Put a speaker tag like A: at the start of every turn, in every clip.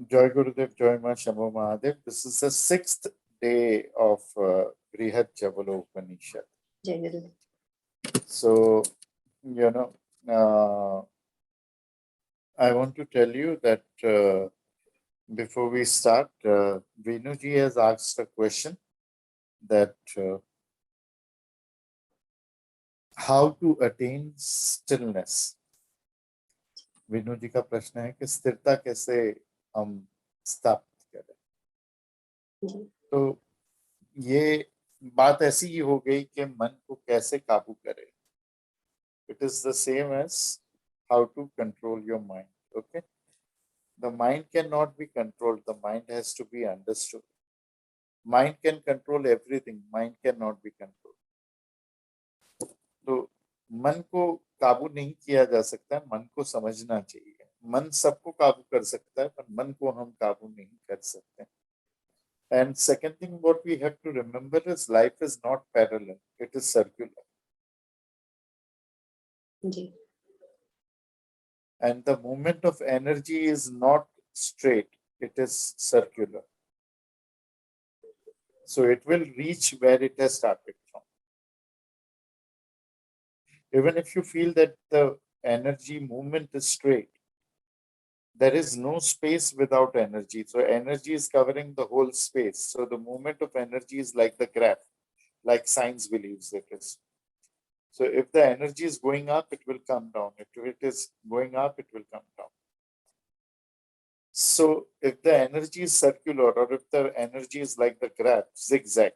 A: Joy Gurudev, Joy Ma Shambho Mahadev. This is the sixth day of Brihad Jabalo Upanishad.
B: Jai Gurudev.
A: So, you know, I want to tell you that before we start, Venuji has asked a question that how to attain stillness. Venu जी का प्रश्न है कि स्थिरता कैसे हम स्थापित करें। तो ये बात ऐसी ही हो गई कि मन को कैसे काबू करें। It is the same as how to control your mind. Okay, the mind cannot be controlled. The mind has to be understood. Mind can control everything. Mind cannot be controlled. तो मन को काबू नहीं किया जा सकता, मन को समझना चाहिए। मन सबको काबू कर सकता है, पर मन को हम काबू नहीं कर सकते। And second thing, what we have to remember is life is not parallel; it is circular. And the movement of energy is not straight; it is circular. So it will reach where it has started from. Even if you feel that the energy movement is straight, there is no space without energy. So energy is covering the whole space. So the movement of energy is like the graph, like science believes it is. So if the energy is going up, it will come down. If it is going up, it will come down. So if the energy is circular, or if the energy is like the graph, zigzag,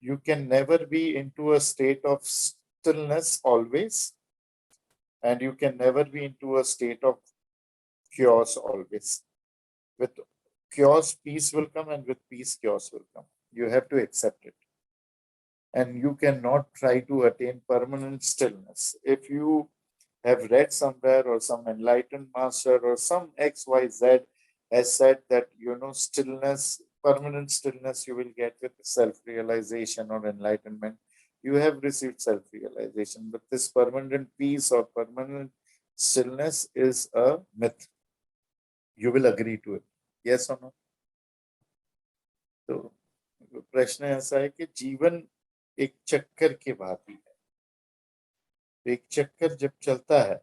A: you can never be into a state of stillness always, and you can never be into a state of chaos always. With chaos, peace will come, and with peace, chaos will come. You have to accept it. And you cannot try to attain permanent stillness. If you have read somewhere, or some enlightened master, or some XYZ has said that, stillness, permanent stillness you will get with self-realization or enlightenment, you have received self-realization. But this permanent peace or permanent stillness is a myth. You will agree to it. Yes or no? तो प्रश्न ऐसा है कि जीवन एक चक्कर की भांति है। एक चक्कर जब चलता है,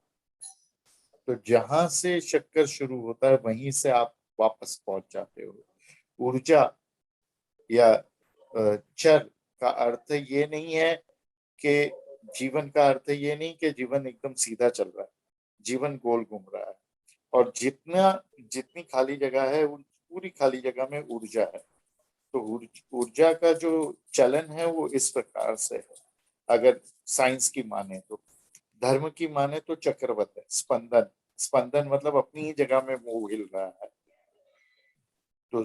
A: तो जहां से चक्कर शुरू होता है वहीं से आप वापस पहुंच जाते हो। ऊर्जा या चर का अर्थ ये नहीं है कि जीवन का अर्थ ये नहीं कि जीवन एकदम सीधा चल रहा है, जीवन गोल घूम रहा है। और जितनी खाली जगह है, उन पूरी खाली जगह में ऊर्जा है। तो ऊर्जा का जो चलन है वो इस प्रकार से है। अगर साइंस की माने तो, धर्म की माने तो चक्रवत है, स्पंदन। स्पंदन मतलब अपनी ही जगह में वो हिल रहा है। तो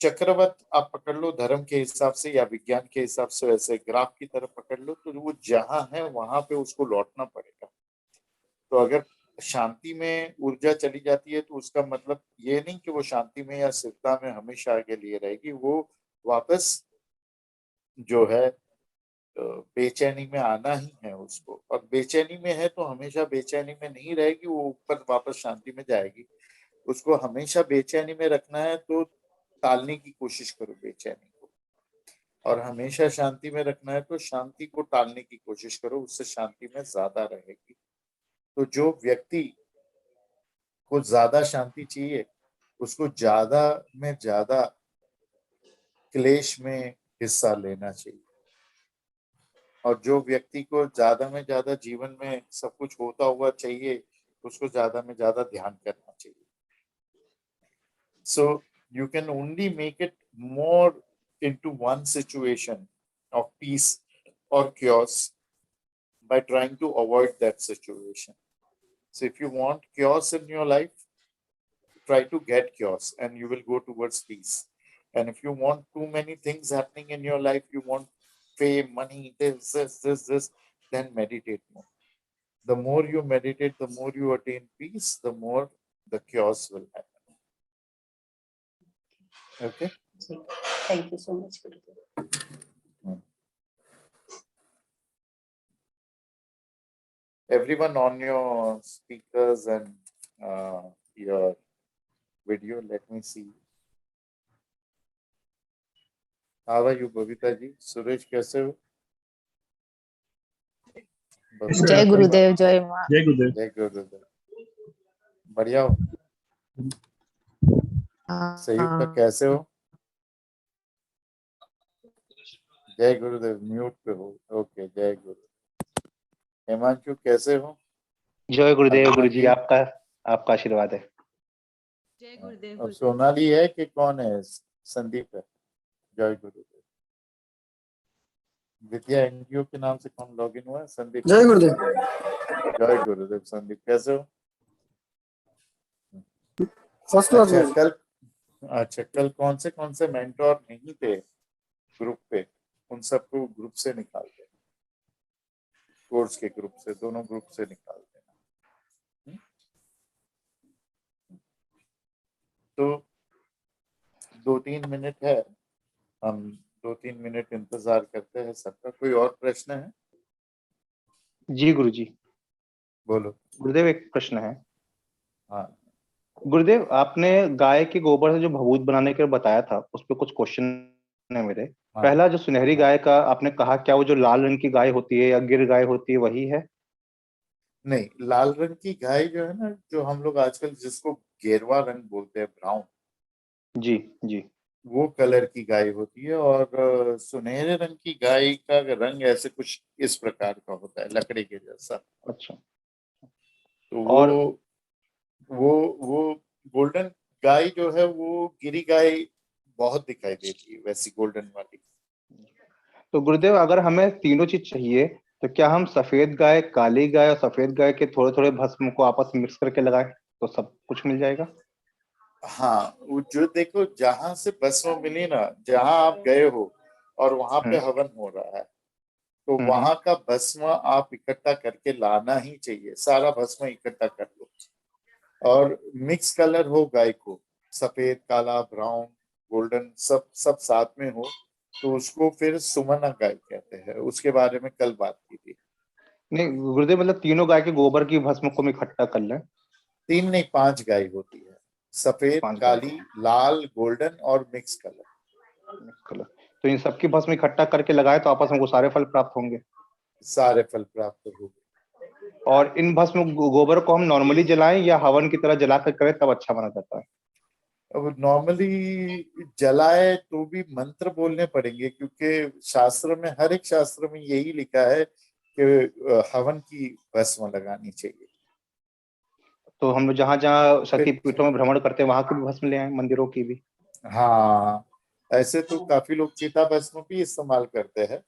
A: चक्रवत आप पकड़ लो धर्म के हिसाब से या विज्ञान के हिसाब से, वैसे ग्राफ की तरफ पकड़ लो, तो वो जहां है वहां पे उसको लौटना पड़ेगा। तो अगर शांति में ऊर्जा चली जाती है, तो उसका मतलब ये नहीं कि वो शांति में या स्थिरता में हमेशा के लिए रहेगी। वो वापस जो है बेचैनी में आना ही है उसको। और बेचैनी में है तो हमेशा बेचैनी में नहीं रहेगी, वो ऊपर वापस शांति में जाएगी। उसको हमेशा बेचैनी में रखना है तो टालने की कोशिश करो बेचैनी को, और हमेशा शांति में रखना है तो शांति को टालने की कोशिश करो, उससे शांति में ज्यादा रहेगी। तो जो व्यक्ति को ज्यादा शांति चाहिए, उसको ज्यादा में ज्यादा क्लेश में हिस्सा लेना चाहिए। और जो व्यक्ति को ज्यादा में ज्यादा जीवन में सब कुछ होता हुआ चाहिए, उसको ज्यादा में ज्यादा ध्यान करना चाहिए। So you can only make it more into one situation of peace or chaos by trying to avoid that situation. So if you want chaos in your life, try to get chaos and you will go towards peace. And if you want too many things happening in your life, you want fame, money, this, then meditate more. The more you meditate, the more you attain peace, the more the chaos will happen. Okay?
B: Thank you so much, Gurudev.
A: Everyone on your speakers and your video. Let me see. How are you, Babita ji? Suresh कैसे हो?
B: जय गुरुदेव, जय माँ।
C: जय गुरुदेव।
A: जय गुरुदेव। बढ़िया हो? संयुक्ता कैसे हो? जय गुरुदेव। म्यूट पे हो? ओके, जय गुरुदेव। हिमांशु कैसे हो?
D: जय गुरुदेव।
A: अर्चना
D: गुरुजी
A: जी?
D: आपका आशीर्वाद है।
B: जय गुरुदेव।
A: अब सोनाली है कि कौन है? संदीप है। जय गुरुदेव। विद्या एनजीओ के नाम से कौन लॉगिन हुआ है? संदीप।
C: जय गुरुदेव।
A: जय गुरुदेव। संदीप कैसे हो?
C: First class.
A: अच्छा, कल कौन से मेंटोर नहीं थे ग्रुप पे, उन सबको ग्रुप से निकाल देना, कोर्स के ग्रुप से, दोनों ग्रुप से निकाल देना। तो 2-3 मिनट है, हम 2-3 मिनट इंतजार करते हैं सबका। कोई और प्रश्न है?
D: जी गुरुजी।
A: बोलो।
D: गुरुदेव एक प्रश्न है।
A: हाँ
D: गुरुदेव आपने गाय के गोबर से जो भभूत बनाने के लिए बताया था, उस पर कुछ क्वेश्चन है मेरे।
A: हाँ।
D: पहला, जो सुनहरी गाय का आपने कहा, क्या वो जो लाल रंग की गाय होती है या गिर गाय होती है वही है?
A: नहीं, लाल रंग की गाय जो है ना, जो हम लोग आजकल जिसको गेरवा रंग बोलते हैं, ब्राउन,
D: जी जी।
A: वो कलर की गाय होती है। और सुनहरे रंग की गाय का रंग ऐसे कुछ इस प्रकार का होता है, लकड़ी के जैसा।
D: अच्छा।
A: तो
D: और
A: वो गोल्डन गाय जो है, वो गिरी गाय बहुत दिखाई देती है, वैसी गोल्डन वाली।
D: तो गुरुदेव अगर हमें तीनों चीज चाहिए, तो क्या हम सफेद गाय, काली गाय और सफेद गाय के थोड़े थोड़े भस्म को आपस में मिक्स करके लगाए तो सब कुछ मिल जाएगा?
A: हाँ, वो जो देखो, जहां से भस्म मिली ना, जहां आप गए हो और वहां पे
D: हम्म
A: हवन हो रहा है, तो
D: हम्म।
A: वहां का भस्म आप इकट्ठा करके लाना ही चाहिए। सारा भस्म इकट्ठा कर लो, और मिक्स कलर हो गाय को, सफेद, काला, ब्राउन, गोल्डन, सब सब साथ में हो, तो उसको फिर सुमना गाय कहते हैं। उसके बारे में कल बात की थी।
D: नहीं गुरुदेव, मतलब तीनों गाय के गोबर की भस्म को हम इकट्ठा कर लें?
A: 3 नहीं, 5 गाय होती है, सफेद,
D: 5 गाय
A: काली, लाल, गोल्डन और मिक्स कलर।
D: कलर। तो इन सबकी भस्म इकट्ठा करके लगाए तो आपस में वो सारे फल प्राप्त होंगे?
A: सारे फल प्राप्त हो गए।
D: और इन भस्म गोबर को हम नॉर्मली जलाएं या हवन की तरह जला कर करें तब अच्छा माना जाता है?
A: अब नॉर्मली जलाए तो भी मंत्र बोलने पड़ेंगे, क्योंकि शास्त्र में, हर एक शास्त्र में यही लिखा है कि हवन की भस्म लगानी चाहिए।
D: तो हम जहां जहां शक्ति
A: फिर
D: पीठों में भ्रमण करते हैं वहां की भी भस्म ले आए, मंदिरों की भी?
A: हाँ, ऐसे तो काफी लोग चिता भस्म भी इस्तेमाल करते हैं,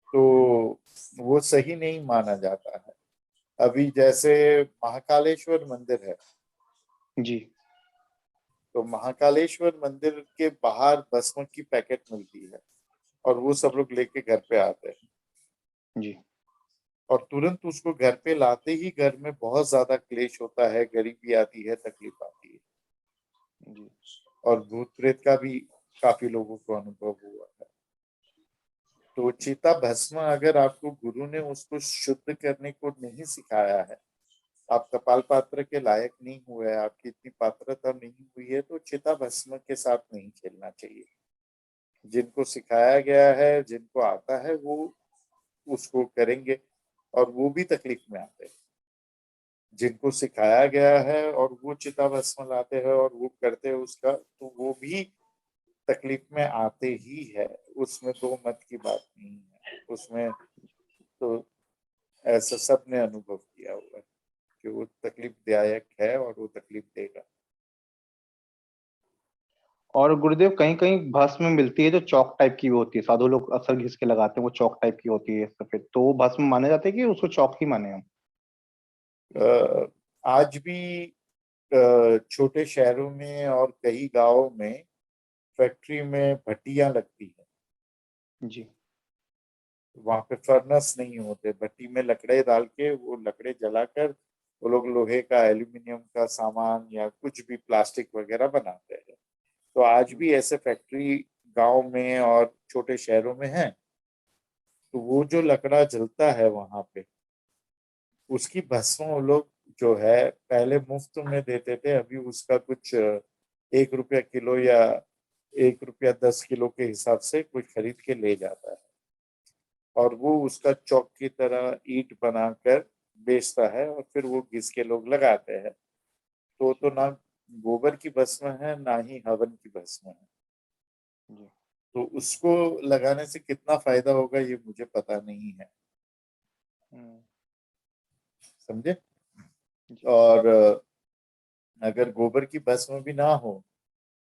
A: तो वो सही नहीं माना जाता है। अभी जैसे महाकालेश्वर मंदिर है,
D: जी
A: तो महाकालेश्वर मंदिर के बाहर भस्म की पैकेट मिलती है, और वो सब लोग लेके घर पे आते हैं,
D: जी।
A: और तुरंत उसको घर पे लाते ही घर में बहुत ज्यादा क्लेश होता है, गरीबी आती है, तकलीफ आती है,
D: जी।
A: और भूत प्रेत का भी काफी लोगों को अनुभव हुआ है। तो चिता भस्म, अगर आपको गुरु ने उसको शुद्ध करने को नहीं सिखाया है, आप कपाल पात्र के लायक नहीं हुए, आपकी इतनी पात्रता नहीं हुई है, तो चिता भस्म के साथ नहीं खेलना चाहिए। जिनको सिखाया गया है, जिनको आता है, वो उसको करेंगे, और वो भी तकलीफ में आते हैं। जिनको सिखाया गया है और वो चिता भस्म लाते हैं और वो करते हैं उसका, तो वो भी तकलीफ में आते ही है। उसमें दो मत की बात नहीं है उसमें। तो ऐसा सबने अनुभव किया हुआ है कि वो तकलीफदायक है और वो तकलीफ देगा।
D: और गुरुदेव कहीं कहीं भस्म मिलती है जो चौक टाइप की होती है, साधु लोग अक्सर घिस के लगाते हैं, वो चौक टाइप की होती है सफेद, तो वो भस्म माने जाते हैं कि उसको चौक ही माने हम?
A: आज भी छोटे शहरों में और कई गांवों में फैक्ट्री में भट्टियां लगती है,
D: जी
A: वहां पे फर्नेस नहीं होते, भट्टी में लकड़े डाल के, वो लकड़े जलाकर वो लोग लोहे का, एल्यूमिनियम का सामान या कुछ भी प्लास्टिक वगैरह बनाते हैं। तो आज भी ऐसे फैक्ट्री गांव में और छोटे शहरों में है। तो वो जो लकड़ा जलता है वहां पे, उसकी भस्म वो लोग जो है पहले मुफ्त में देते थे, अभी उसका कुछ 1 रुपया किलो या 1 रुपया 10 किलो के हिसाब से कोई खरीद के ले जाता है, और वो उसका चौक की तरह ईंट बनाकर बेचता है, और फिर वो घिस के लोग लगाते हैं। तो ना गोबर की भस्म है, ना ही हवन की भस्म है।
D: जी।
A: तो उसको लगाने से कितना फायदा होगा ये मुझे पता नहीं है, समझे।
D: जी।
A: और अगर गोबर की भस्म भी ना हो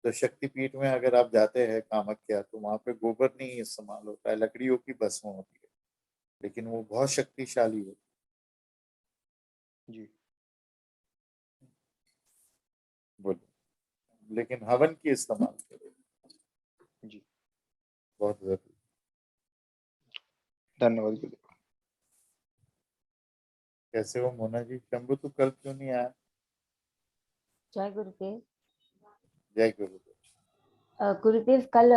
A: तो शक्तिपीठ में अगर आप जाते हैं कामाख्या, तो वहां पे गोबर नहीं इस्तेमाल होता है, लकड़ियों की भस्म होती है, लेकिन वो बहुत शक्तिशाली होती
D: जी।
A: है। बोलो, लेकिन हवन की इस्तेमाल करो,
D: जी।
A: बहुत जरूरी।
D: धन्यवाद गुरुदेव।
A: कैसे हो मोना जी? शंभू तू कल क्यों नहीं आया?
B: जय गुरुदेव।
A: जय गुरुदेव।
B: गुरुदेव कल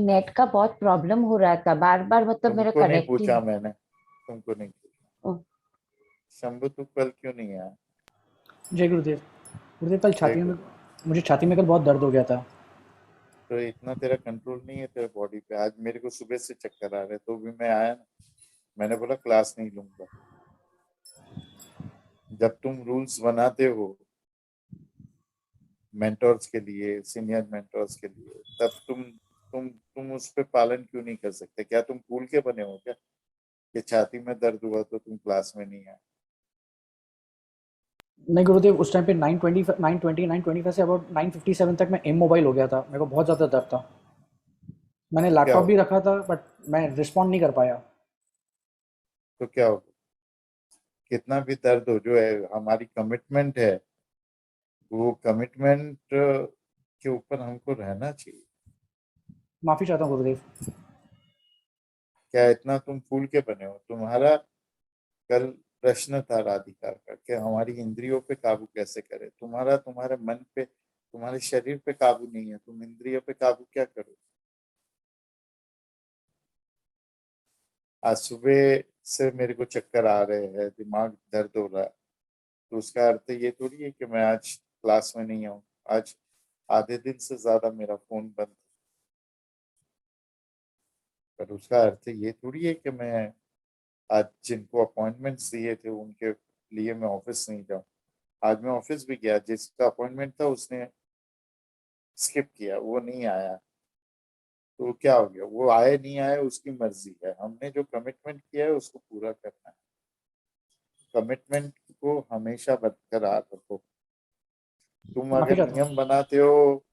B: नेट का बहुत प्रॉब्लम हो रहा था, बार बार मतलब मेरा
A: तुमको नहीं
B: कनेक्ट ही
A: पूछा मैंने, तुमको नहीं पूछा।
B: ओ,
A: शंभू तू कल क्यों नहीं आया?
C: जय गुरुदेव। गुरुदेव कल
A: जय
C: छाती में
A: गुरुदेव।
C: मुझे छाती में कल बहुत दर्द हो गया था।
A: तो इतना तेरा कंट्रोल नहीं है तेरे बॉडी पे। आज मेरे को सुबह से चक्कर आ रहे, तो भी मैं आया ना। मैंने बोला क्लास नहीं लूंगा। जब तुम रूल्स बनाते हो मेंटोर्स के लिए, सीनियर मेंटोर्स के लिए, तब तुम उस पे पालन क्यों नहीं कर सकते? क्या तुम भूल के बने हो क्या कि छाती में दर्द हुआ तो तुम क्लास में नहीं आए?
C: नहीं गुरुदेव, उस टाइम पे 9:25 से अबाउट 9:57 तक मैं मोबाइल हो गया था। मेरे को बहुत ज़्यादा दर्द था। मैंने
A: क्या
C: लैपटॉप भी
A: होगा?
C: रखा था, बट मैं रिस्पॉन्ड नहीं कर पाया।
A: तो क्या होगा? कितना भी दर्द हो, जो है हमारी कमिटमेंट है, वो कमिटमेंट के ऊपर हमको रहना चाहिए।
C: माफ़ी चाहता हूँ गुरुदेव।
A: क्या इतना तुम फूल के बने हो? तुम्हारा कल प्रश्न था राधिका का कि हमारी इंद्रियों पे काबू कैसे करें। तुम्हारा तुम्हारे मन पे, तुम्हारे शरीर पे काबू नहीं है, तुम इंद्रियों पे काबू क्या करो? आज सुबह से मेरे को चक्कर आ रहे हैं, दिमाग दर्द हो रहा है, तो उसका अर्थ ये थोड़ी है कि मैं आज क्लास में नहीं आऊँ। आज आधे दिन से ज्यादा मेरा फोन बंद, पर उसका अर्थ ये थोड़ी है कि मैं आज जिनको अपॉइंटमेंट्स दिए थे उनके लिए मैं ऑफिस नहीं जाऊँ। आज मैं ऑफिस भी गया, जिसका अपॉइंटमेंट था उसने स्किप किया, वो नहीं आया। तो क्या हो गया? वो आए नहीं आए उसकी मर्जी है, हमने जो कमिटमेंट किया है उसको पूरा करना है। कमिटमेंट को हमेशा बरकरार रखो। तुम
C: माफ़ी
A: अगर
C: चाहता हूँ।
A: नियम बनाते हो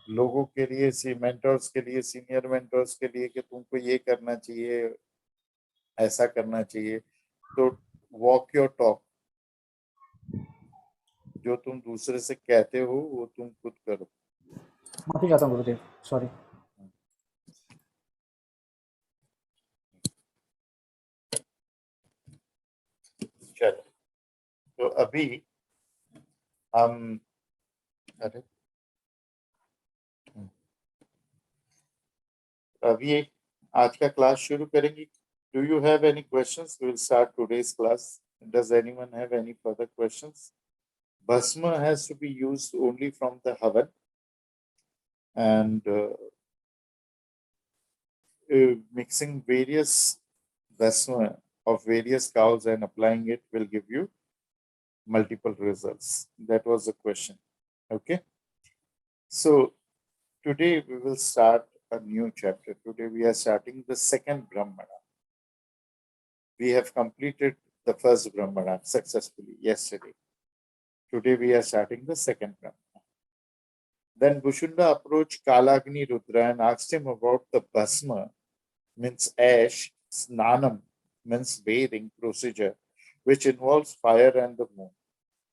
A: लोगों के लिए, मेंटर्स के लिए, सीनियर मेंटर्स के लिए, कि तुमको ये करना चाहिए, ऐसा करना चाहिए, तो वॉक योर टॉक। जो तुम दूसरे से कहते हो वो तुम खुद करो।
C: माफ़ी चाहता हूँ गुरुदेव, सॉरी।
A: चलो, तो अभी हम, अरे अभी आज का क्लास शुरू करेंगे। Do you have any questions? We will start today's class. Does anyone have any further questions? Bhasma has to be used only from the Havan, and mixing various Bhasma of various cows and applying it will give you multiple results. That was the question. Okay. So today we will start a new chapter. Today we are starting the second Brahmana. We have completed the first Brahmana successfully yesterday. Today we are starting the second Brahmana. Then Bushunda approached Kalagni Rudra and asked him about the Bhasma, means ash, snanam means bathing procedure, which involves fire and the moon,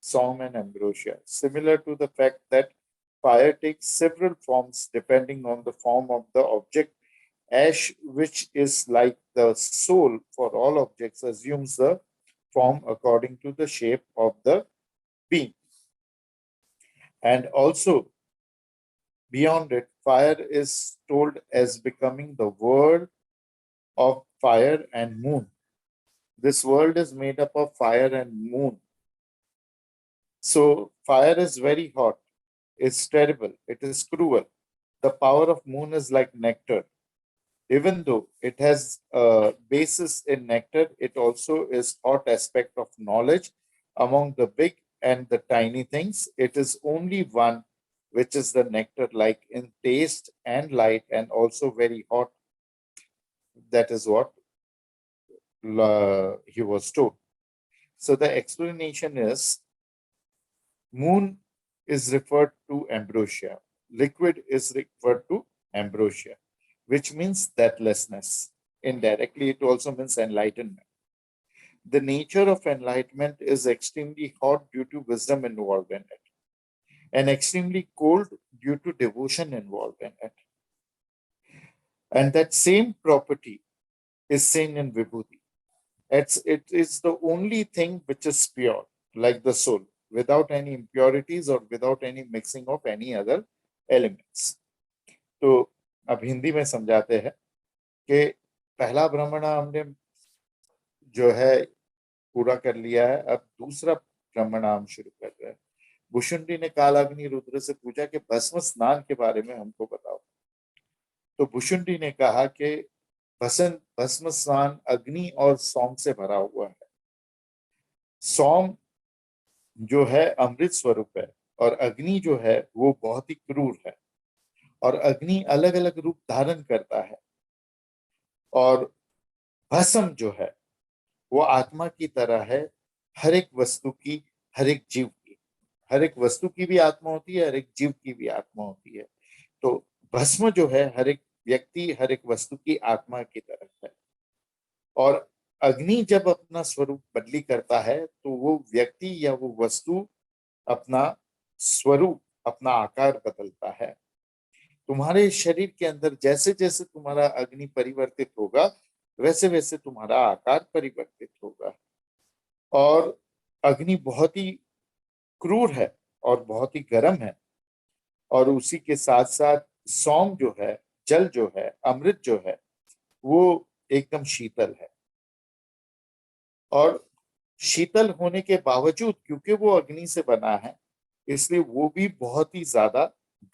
A: song and ambrosia. Similar to the fact that fire takes several forms depending on the form of the object, ash, which is like the soul for all objects, assumes the form according to the shape of the being. And also, beyond it, fire is told as becoming the world of fire and moon. This world is made up of fire and moon. So fire is very hot, it's terrible, it is cruel. The power of moon is like nectar. Even though it has a basis in nectar, it also is hot aspect of knowledge. Among the big and the tiny things, it is only one which is the nectar, like in taste and light, and also very hot. That is what he was told. So the explanation is, moon is referred to ambrosia, liquid is referred to ambrosia, which means deathlessness. Indirectly, it also means enlightenment. The nature of enlightenment is extremely hot due to wisdom involved in it, and extremely cold due to devotion involved in it. And that same property is seen in Vibhuti. It is the only thing which is pure, like the soul, without any impurities or without any mixing of any other elements. तो अब हिंदी में समझाते हैं कि पहला ब्रह्मणा हमने जो है पूरा कर लिया है, अब दूसरा ब्रह्मणाम शुरू कर रहे हैं। भुषुंडी ने कालाग्नि रुद्र से पूछा कि भस्म स्नान के बारे में हमको बताओ। तो भुषुंडी ने कहा कि भस्म स्नान अग्नि और सोम से भरा हुआ है। सोम जो है अमृत स्वरूप है, और अग्नि जो है वो बहुत ही क्रूर है, और अग्नि अलग अलग रूप धारण करता है। और भस्म जो है वो आत्मा की तरह है, हर एक वस्तु की, हर एक जीव की। हर एक वस्तु की भी आत्मा होती है, हर एक जीव की भी आत्मा होती है। तो भस्म जो है हर एक व्यक्ति, हर एक वस्तु की आत्मा की तरह है। और अग्नि जब अपना स्वरूप बदली करता है तो वो व्यक्ति या वो वस्तु अपना स्वरूप, अपना आकार बदलता है। तुम्हारे शरीर के अंदर जैसे जैसे तुम्हारा अग्नि परिवर्तित होगा, वैसे वैसे तुम्हारा आकार परिवर्तित होगा। और अग्नि बहुत ही क्रूर है और बहुत ही गर्म है, और उसी के साथ साथ सोम जो है, जल जो है, अमृत जो है, वो एकदम शीतल है। और शीतल होने के बावजूद, क्योंकि वो अग्नि से बना है, इसलिए वो भी बहुत ही ज्यादा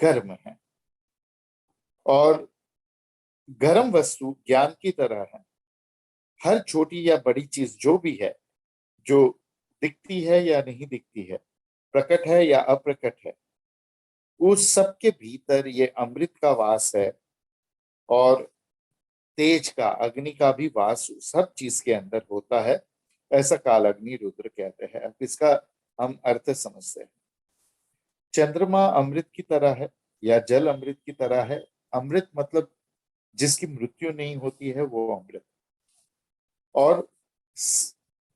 A: गर्म है। और गर्म वस्तु ज्ञान की तरह है। हर छोटी या बड़ी चीज जो भी है, जो दिखती है या नहीं दिखती है, प्रकट है या अप्रकट है, उस सब के भीतर ये अमृत का वास है, और तेज का, अग्नि का भी वास सब चीज के अंदर होता है। ऐसा कालाग्नि रुद्र कहते हैं। अब इसका हम अर्थ समझते हैं। चंद्रमा अमृत की तरह है, या जल अमृत की तरह है। अमृत मतलब जिसकी मृत्यु नहीं होती है, वो अमृत। और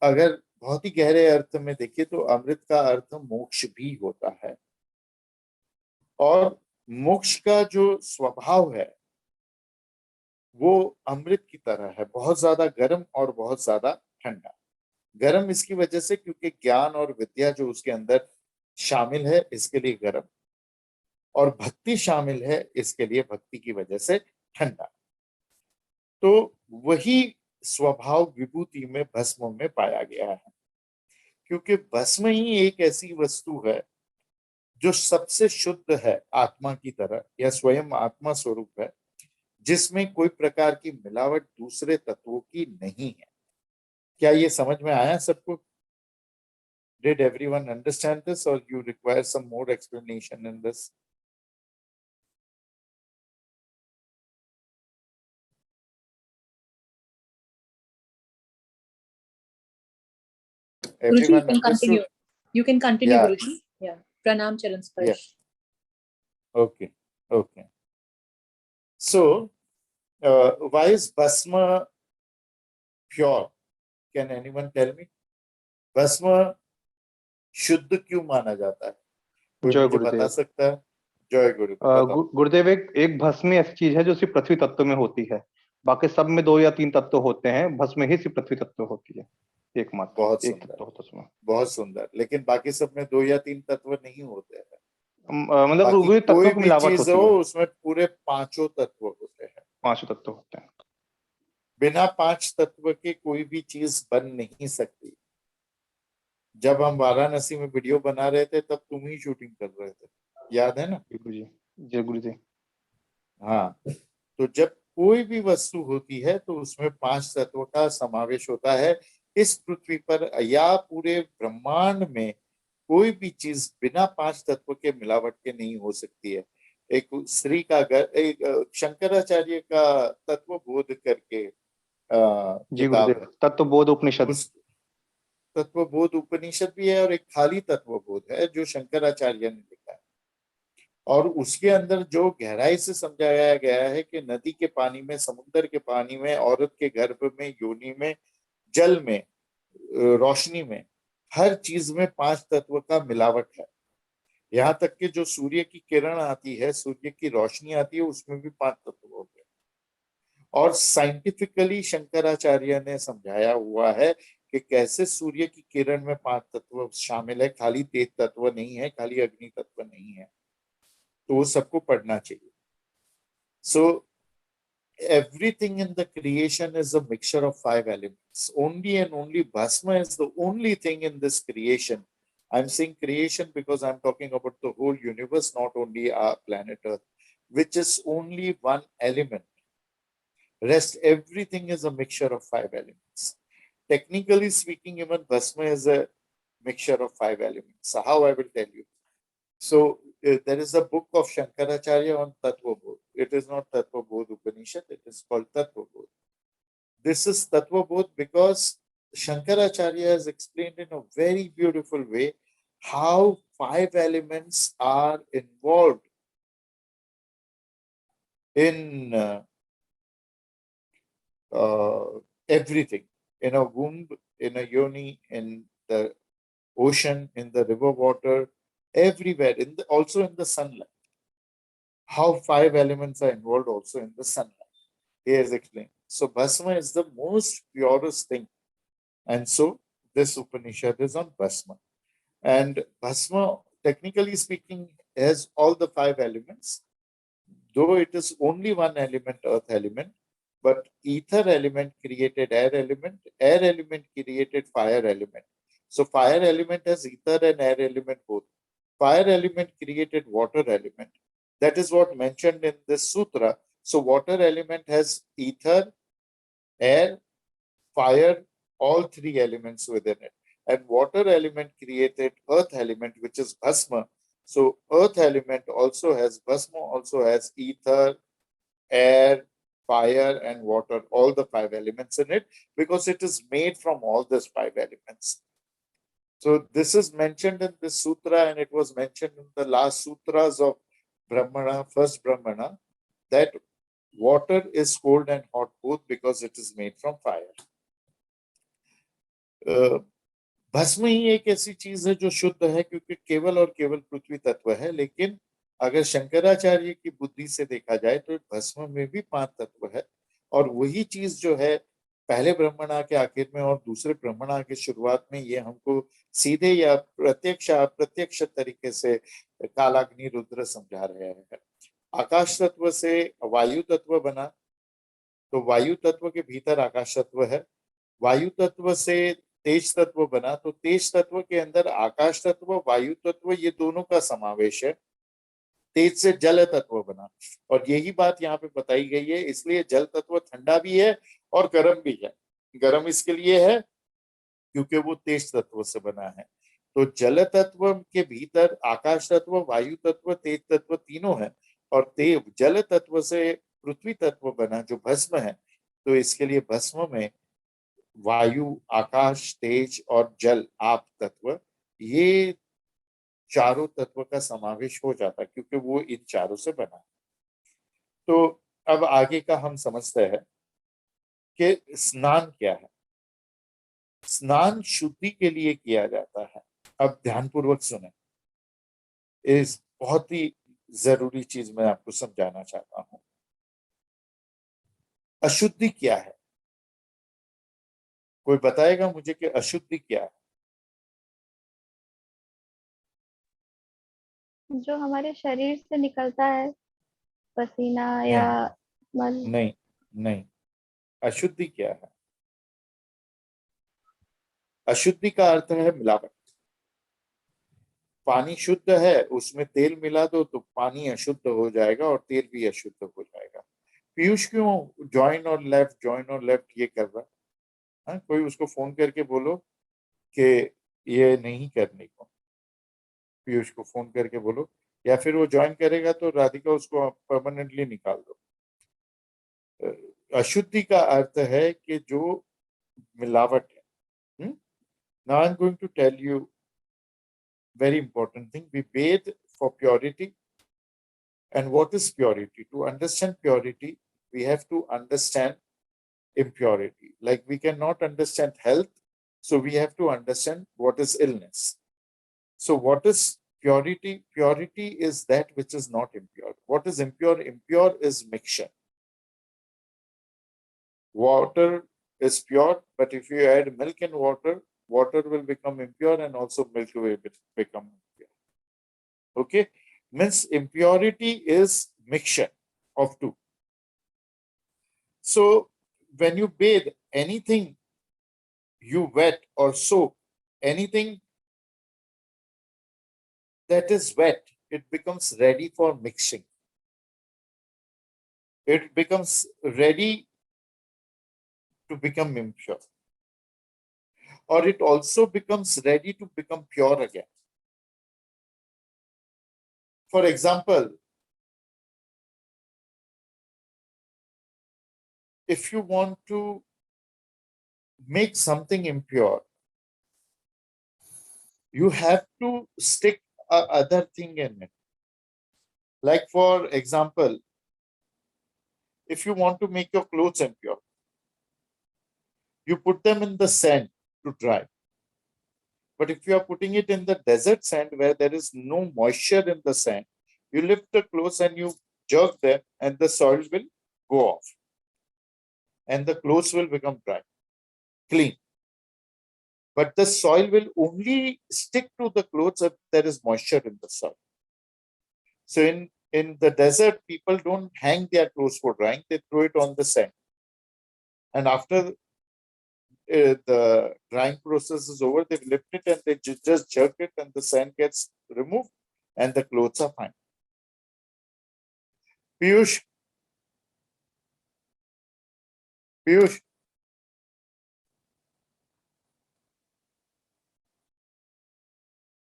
A: अगर बहुत ही गहरे अर्थ में देखें तो अमृत का अर्थ मोक्ष भी होता है। और मोक्ष का जो स्वभाव है वो अमृत की तरह है, बहुत ज्यादा गर्म और बहुत ज्यादा ठंडा। गर्म इसकी वजह से क्योंकि ज्ञान और विद्या जो उसके अंदर शामिल है, इसके लिए गर्म। और भक्ति शामिल है, इसके लिए भक्ति की वजह से ठंडा। तो वही स्वभाव विभूति में, भस्म में पाया गया है। क्योंकि भस्म ही एक ऐसी वस्तु है जो सबसे शुद्ध है, आत्मा की तरह, या स्वयं आत्मा स्वरूप है, जिसमें कोई प्रकार की मिलावट दूसरे तत्वों की नहीं है। क्या ये समझ में आया सबको? Did everyone understand this, or you require some more explanation in this?
E: Guruji, you
A: Everyone
E: can continue.
A: understood?
E: You can continue,
A: Yeah.
E: Guruji. Yeah. Pranam Charan Sparsh.
A: Yeah. Okay. Okay. So, why is Bhasma pure? Can anyone tell me? Bhasma शुद्ध क्यों माना जाता है? कोई
D: जय
A: मुझे बता
D: गुरुदेव।
A: सकता है? जय गुरु। बताओ।
D: गुरुदेव, एक भस्म ऐसी चीज है जो सिर्फ पृथ्वी तत्व में होती है। बाकी सब में 2 या 3 तत्व होते हैं, भस्म ही सिर्फ पृथ्वी तत्व होती है, एकमात्र
A: बहुत
D: एक
A: सुंदर,
D: तत्व होता है उसमें।
A: बहुत सुंदर। लेकिन बाकी सब में 2 या 3 तत्व नहीं होते हैं।
D: मतलब
A: बाकी
D: वही तत्वों
A: कोई
D: की
A: भी
D: मिलावट
A: चीज
D: होती
A: हो,
D: है।
A: उसमें पूरे 5 तत्व होते हैं।
D: 5 तत्व होते हैं।
A: बिना 5 तत्व के कोई भी चीज बन नहीं सकती। जब हम वाराणसी में वीडियो बना रहे थे तब तुम ही शूटिंग कर रहे थे, याद है ना?
D: जी गुरु जी। जी गुरु जी।
A: हाँ, तो जब कोई भी वस्तु होती है तो उसमें 5 तत्व का समावेश होता है। इस पृथ्वी पर या पूरे ब्रह्मांड में कोई भी चीज बिना 5 तत्व के मिलावट के नहीं हो सकती है। एक श्री का एक शंकराचार्य का तत्व बोध करके
D: जी गुरुदेव,
A: किताब है।
D: तत्वबोध उपनिषद।
A: उस तत्वबोध उपनिषद भी है और एक खाली तत्वबोध है जो शंकराचार्य ने लिखा है। और उसके अंदर जो गहराई से समझाया गया है कि नदी के पानी में, समुद्र के पानी में, औरत के गर्भ में, योनि में, जल में, रोशनी में, हर चीज में 5 तत्व का मिलावट है। यहाँ तक कि जो सूर्य की किरण आती है, सूर्य की रोशनी आती है, उसमें भी 5 तत्व होते हैं। और साइंटिफिकली शंकराचार्य ने समझाया हुआ है कि कैसे सूर्य की किरण में 5 तत्व शामिल है, खाली तेज तत्व नहीं है, खाली अग्नि तत्व नहीं है। तो वो सबको पढ़ना चाहिए। सो everything in the creation is a mixture of 5 elements. Only and only Bhasma is the only thing in this creation. I'm saying creation because I'm talking about the whole universe, not only our planet Earth, which is only one element. Rest everything is a mixture of 5 elements. Technically speaking, even Bhasma is a mixture of 5 elements. So how I will tell you. So there is a book of Shankaracharya on Tattva Bodh. It is not Tattva Bodh Upanishad, it is called Tattva Bodh. This is Tattva Bodh because Shankaracharya has explained in a very beautiful way how 5 elements are involved in everything, in a womb, in a yoni, in the ocean, in the river water, everywhere, also in the sunlight. How 5 elements are involved also in the sunlight. He has explained. So Bhasma is the most purest thing. And so this Upanishad is on Bhasma. And Bhasma, technically speaking, has all the 5 elements, though it is only one element, earth element, but ether element created air element created fire element. So fire element has ether and air element both. Fire element created water element. That is what mentioned in this sutra. So water element has ether, air, fire, all 3 elements within it. And water element created earth element, which is Bhasma. So earth element also has, Bhasma also has ether, air, fire, and water, all the 5 elements in it, because it is made from all these 5 elements. So this is mentioned in this sutra, and it was mentioned in the last sutras of Brahmana, first Brahmana, that water is cold and hot both because it is made from fire. भस्म ही एक ऐसी चीज है जो शुद्ध है, क्योंकि केवल और केवल पृथ्वी तत्व है। लेकिन अगर शंकराचार्य की बुद्धि से देखा जाए तो भस्म में भी 5 तत्व है, और वही चीज जो है पहले ब्रह्मणा के आखिर में और दूसरे ब्रह्मणा के शुरुआत में, ये हमको सीधे या अप्रत्यक्ष तरीके से कालाग्नि रुद्र समझा रहे हैं। आकाश तत्व से वायु तत्व बना, तो वायु तत्व के भीतर आकाश तत्व है। वायु तत्व से तेज तत्व बना, तो तेज तत्व के अंदर आकाश तत्व, वायु तत्व, ये दोनों का समावेश है। तेज से जल तत्व बना, और यही बात यहाँ पे बताई गई है। इसलिए जल तत्व ठंडा भी है और गर्म भी है। गर्म इसके लिए है क्योंकि वो तेज तत्व से बना है। तो जल तत्व के भीतर आकाश तत्व, वायु तत्व, तेज तत्व तीनों है, और जल तत्व से पृथ्वी तत्व बना जो भस्म है। तो इसके लिए भस्म में वायु, आकाश, तेज और जल, आप तत्व, ये चारों तत्व का समावेश हो जाता है, क्योंकि वो इन चारों से बना है। तो अब आगे का हम समझते हैं कि स्नान क्या है। स्नान शुद्धि के लिए किया जाता है। अब ध्यानपूर्वक सुने, इस बहुत ही जरूरी चीज मैं आपको समझाना चाहता हूं। अशुद्धि क्या है? कोई बताएगा मुझे कि अशुद्धि क्या है?
F: जो हमारे शरीर से निकलता है, पसीना या मल।
A: नहीं, नहीं, अशुद्धि क्या है? अशुद्धि का अर्थ है मिलावट। पानी शुद्ध है, उसमें तेल मिला दो तो पानी अशुद्ध हो जाएगा और तेल भी अशुद्ध हो जाएगा। पीयूष क्यों जॉइन और लेफ्ट ये कर रहा है? हाँ, कोई उसको फोन करके बोलो कि ये नहीं करने को, पीयूष को फोन करके बोलो, या फिर वो ज्वाइन करेगा तो राधिका उसको परमानेंटली निकाल दो। अशुद्धि का अर्थ है कि जो मिलावट है। Now I am going to tell you very important thing. We bathe for purity. And what is purity? To understand purity, we have to understand impurity. Like we cannot understand health, so we have to understand what is illness. So what is purity? Purity is that which is not impure. What is impure? Impure is mixture. Water is pure, but if you add milk and water, water will become impure and also milk will become impure. Okay, means impurity is mixture of two. So when you bathe, anything you wet or soak, anything that is wet, it becomes ready for mixing. It becomes ready to become impure, or it also becomes ready to become pure again. For example, if you want to make something impure, you have to stick a other thing in it. Like for example, if you want to make your clothes impure, you put them in the sand to dry. But if you are putting it in the desert sand where there is no moisture in the sand, you lift the clothes and you jerk them and the soil will go off and the clothes will become dry, clean. But the soil will only stick to the clothes if there is moisture in the soil. So in the desert, people don't hang their clothes for drying, they throw it on the sand. And after the drying process is over, they lift it and they just jerk it and the sand gets removed and the clothes are fine. Piyush, Piyush,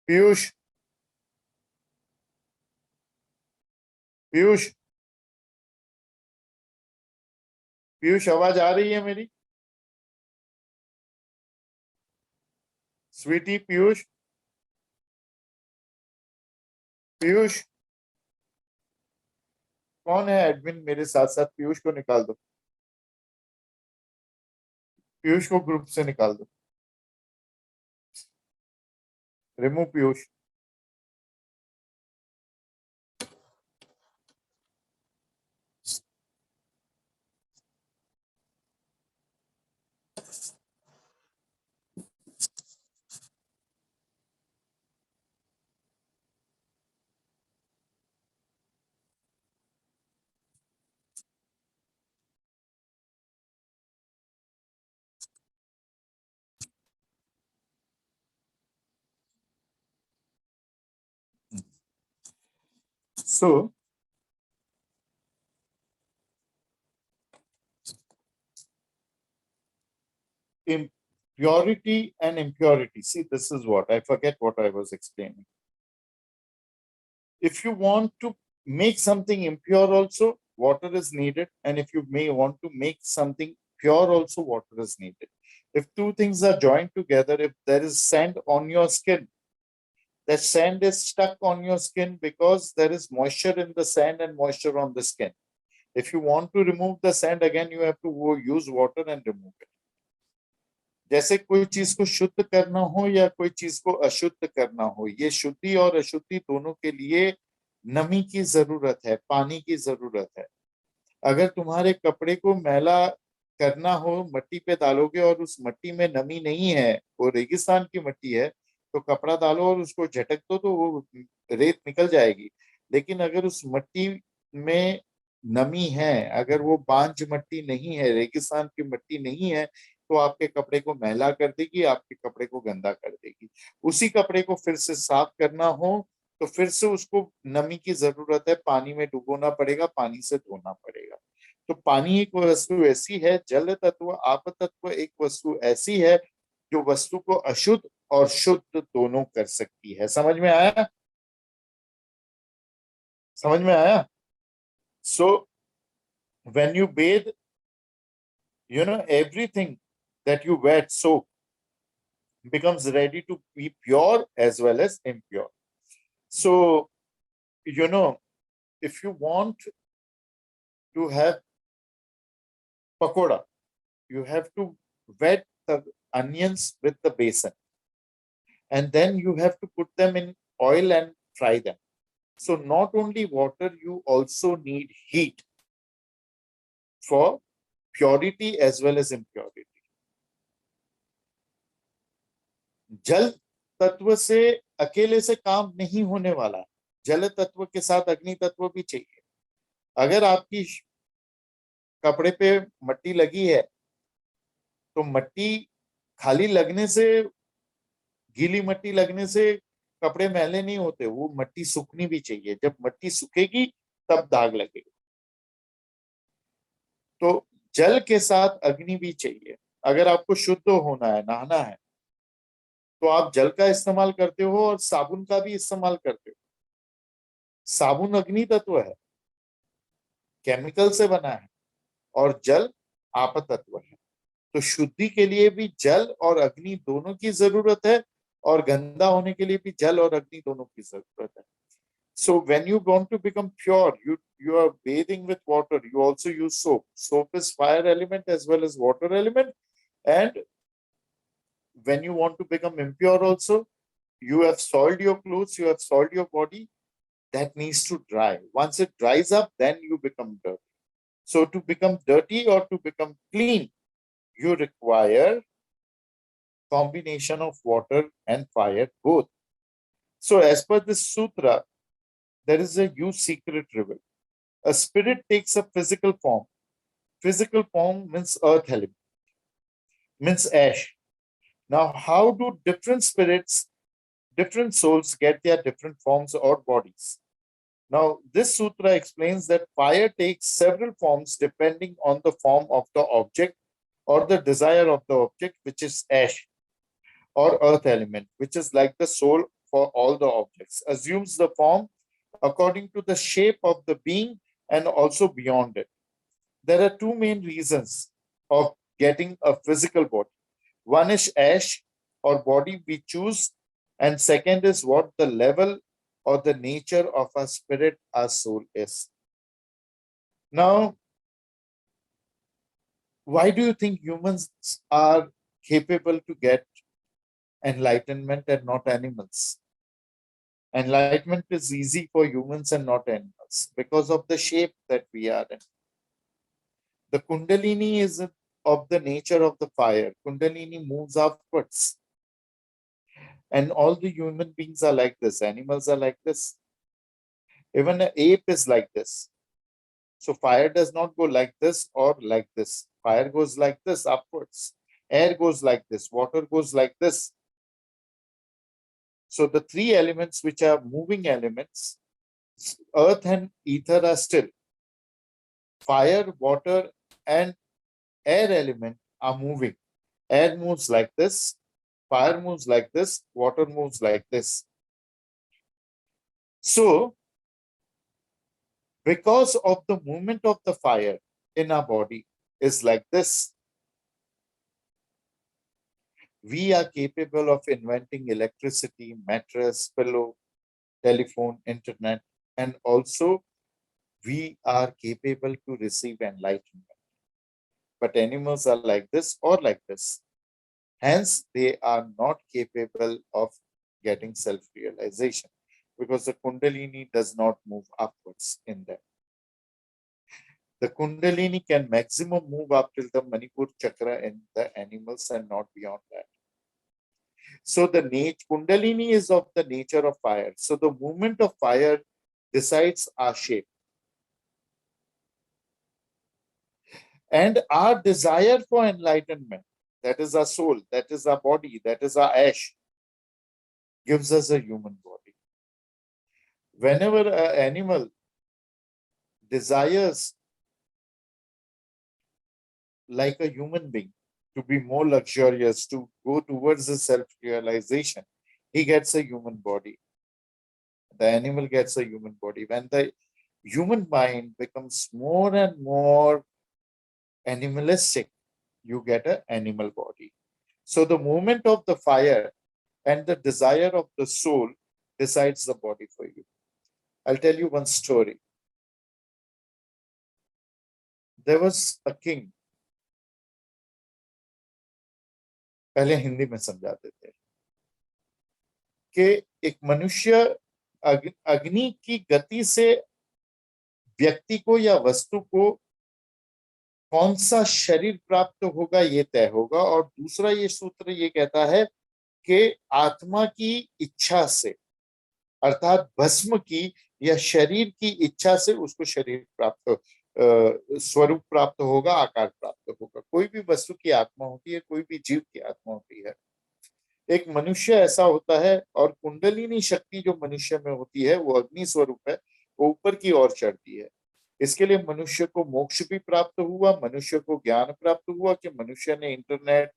A: Piyush, Piyush, Piyush, आवाज आ रही है मेरी? स्वीटी, पीयूष, पीयूष, कौन है admin मेरे साथ साथ? पीयूष को निकाल दो, पीयूष को ग्रुप से निकाल दो, remove Piyush. So purity and impurity. See, this is what I forget what I was explaining. If you want to make something impure also, water is needed. And if you may want to make something pure also, water is needed. If two things are joined together, if there is sand on your skin, that sand is stuck on your skin because there is moisture in the sand and moisture on the skin. If you want to remove the sand again, you have to use water and remove it. जैसे कोई चीज को शुद्ध करना हो या कोई चीज को अशुद्ध करना हो, ये शुद्धि और अशुद्धि दोनों के लिए नमी की जरूरत है, पानी की जरूरत है। अगर तुम्हारे कपड़े को मैला करना हो, मट्टी पे डालोगे और उस मट्टी में नमी नहीं है, वो रेगिस्तान की मट्टी है, तो कपड़ा डालो और उसको झटक दो तो वो रेत निकल जाएगी। लेकिन अगर उस मट्टी में नमी है, अगर वो बांझ मट्टी नहीं है, रेगिस्तान की मट्टी नहीं है, तो आपके कपड़े को मैला कर देगी, आपके कपड़े को गंदा कर देगी। उसी कपड़े को फिर से साफ करना हो तो फिर से उसको नमी की जरूरत है, पानी में डुबोना पड़ेगा, पानी से धोना पड़ेगा। तो पानी एक वस्तु ऐसी है, जल तत्व आप तत्व एक वस्तु ऐसी है जो वस्तु को अशुद्ध और शुद्ध दोनों कर सकती है। समझ में आया? समझ में आया? सो when you bathe, everything that you wet soak becomes ready to be pure as well as impure. So, if you want to have pakoda, you have to wet the onions with the besan, and then you have to put them in oil and fry them. So not only water, you also need heat for purity as well as impurity. जल तत्व से अकेले से काम नहीं होने वाला, जल तत्व के साथ अग्नि तत्व भी चाहिए। अगर आपकी कपड़े पे मट्टी लगी है तो मट्टी खाली लगने से, गीली मट्टी लगने से कपड़े मैले नहीं होते, वो मट्टी सूखनी भी चाहिए। जब मट्टी सूखेगी तब दाग लगेगा। तो जल के साथ अग्नि भी चाहिए। अगर आपको शुद्ध होना है, नहाना है, तो आप जल का इस्तेमाल करते हो और साबुन का भी इस्तेमाल करते हो। साबुन अग्नि तत्व है, केमिकल से बना है, और जल आप तत्व है। तो शुद्धि के लिए भी जल और अग्नि दोनों की जरूरत है, और गंदा होने के लिए भी जल और अग्नि दोनों की जरूरत है। So when you want to become pure, you are bathing with water. You also use soap. Soap is fire element as well as water element. And when you want to become impure also, you have soiled your clothes, you have soiled your body. That needs to dry. Once it dries up, then you become dirty. So to become dirty or to become clean, you require combination of water and fire both. So as per this sutra, there is a huge secret revealed. A spirit takes a physical form. Physical form means earth element, means ash. Now, how do different spirits, different souls get their different forms or bodies? Now, this sutra explains that fire takes several forms depending on the form of the object or the desire of the object, which is ash, or earth element, which is like the soul for all the objects, assumes the form according to the shape of the being and also beyond it. There are two main reasons of getting a physical body. One is ash or body we choose, and second is what the level or the nature of our spirit, our soul is. Now, why do you think humans are capable to get enlightenment and not animals? Enlightenment is easy for humans and not animals because of the shape that we are in. The Kundalini is of the nature of the fire. Kundalini moves upwards. And all the human beings are like this. Animals are like this. Even an ape is like this. So fire does not go like this or like this. Fire goes like this, upwards. Air goes like this. Water goes like this. So the three elements which are moving elements, earth and ether are still. Fire, water, and air element are moving. Air moves like this, fire moves like this, water moves like this. So, because of the movement of the fire in our body is like this, we are capable of inventing electricity, mattress, pillow, telephone, internet, and also we are capable to receive enlightenment. But animals are like this or like this. Hence, they are not capable of getting self-realization because the Kundalini does not move upwards in them. The Kundalini can maximum move up till the Manipur chakra in the animals and not beyond that. So the Kundalini is of the nature of fire. So the movement of fire decides our shape. And our desire for enlightenment that is our soul, that is our body, that is our ash, gives us a human body. Whenever an animal desires, like a human being, to be more luxurious, to go towards the self-realization, he gets a human body. The animal gets a human body. When the human mind becomes more and more animalistic, you get an animal body. So the moment of the fire and the desire of the soul decides the body for you. I'll tell you one story. There was a king. पहले हिंदी में समझाते थे कि एक मनुष्य अग्नि की गति से व्यक्ति को या वस्तु को कौन सा शरीर प्राप्त होगा ये तय होगा, और दूसरा ये सूत्र ये कहता है कि आत्मा की इच्छा से, अर्थात भस्म की या शरीर की इच्छा से उसको शरीर प्राप्त, स्वरूप प्राप्त होगा, आकार प्राप्त होगा। कोई भी वस्तु की आत्मा होती है, कोई भी जीव की आत्मा होती है। एक मनुष्य ऐसा होता है, और कुंडलिनी शक्ति जो मनुष्य में होती है वो अग्नि स्वरूप है, वो ऊपर की ओर चढ़ती है। इसके लिए मनुष्य को मोक्ष भी प्राप्त हुआ, मनुष्य को ज्ञान प्राप्त हुआ कि मनुष्य ने इंटरनेट,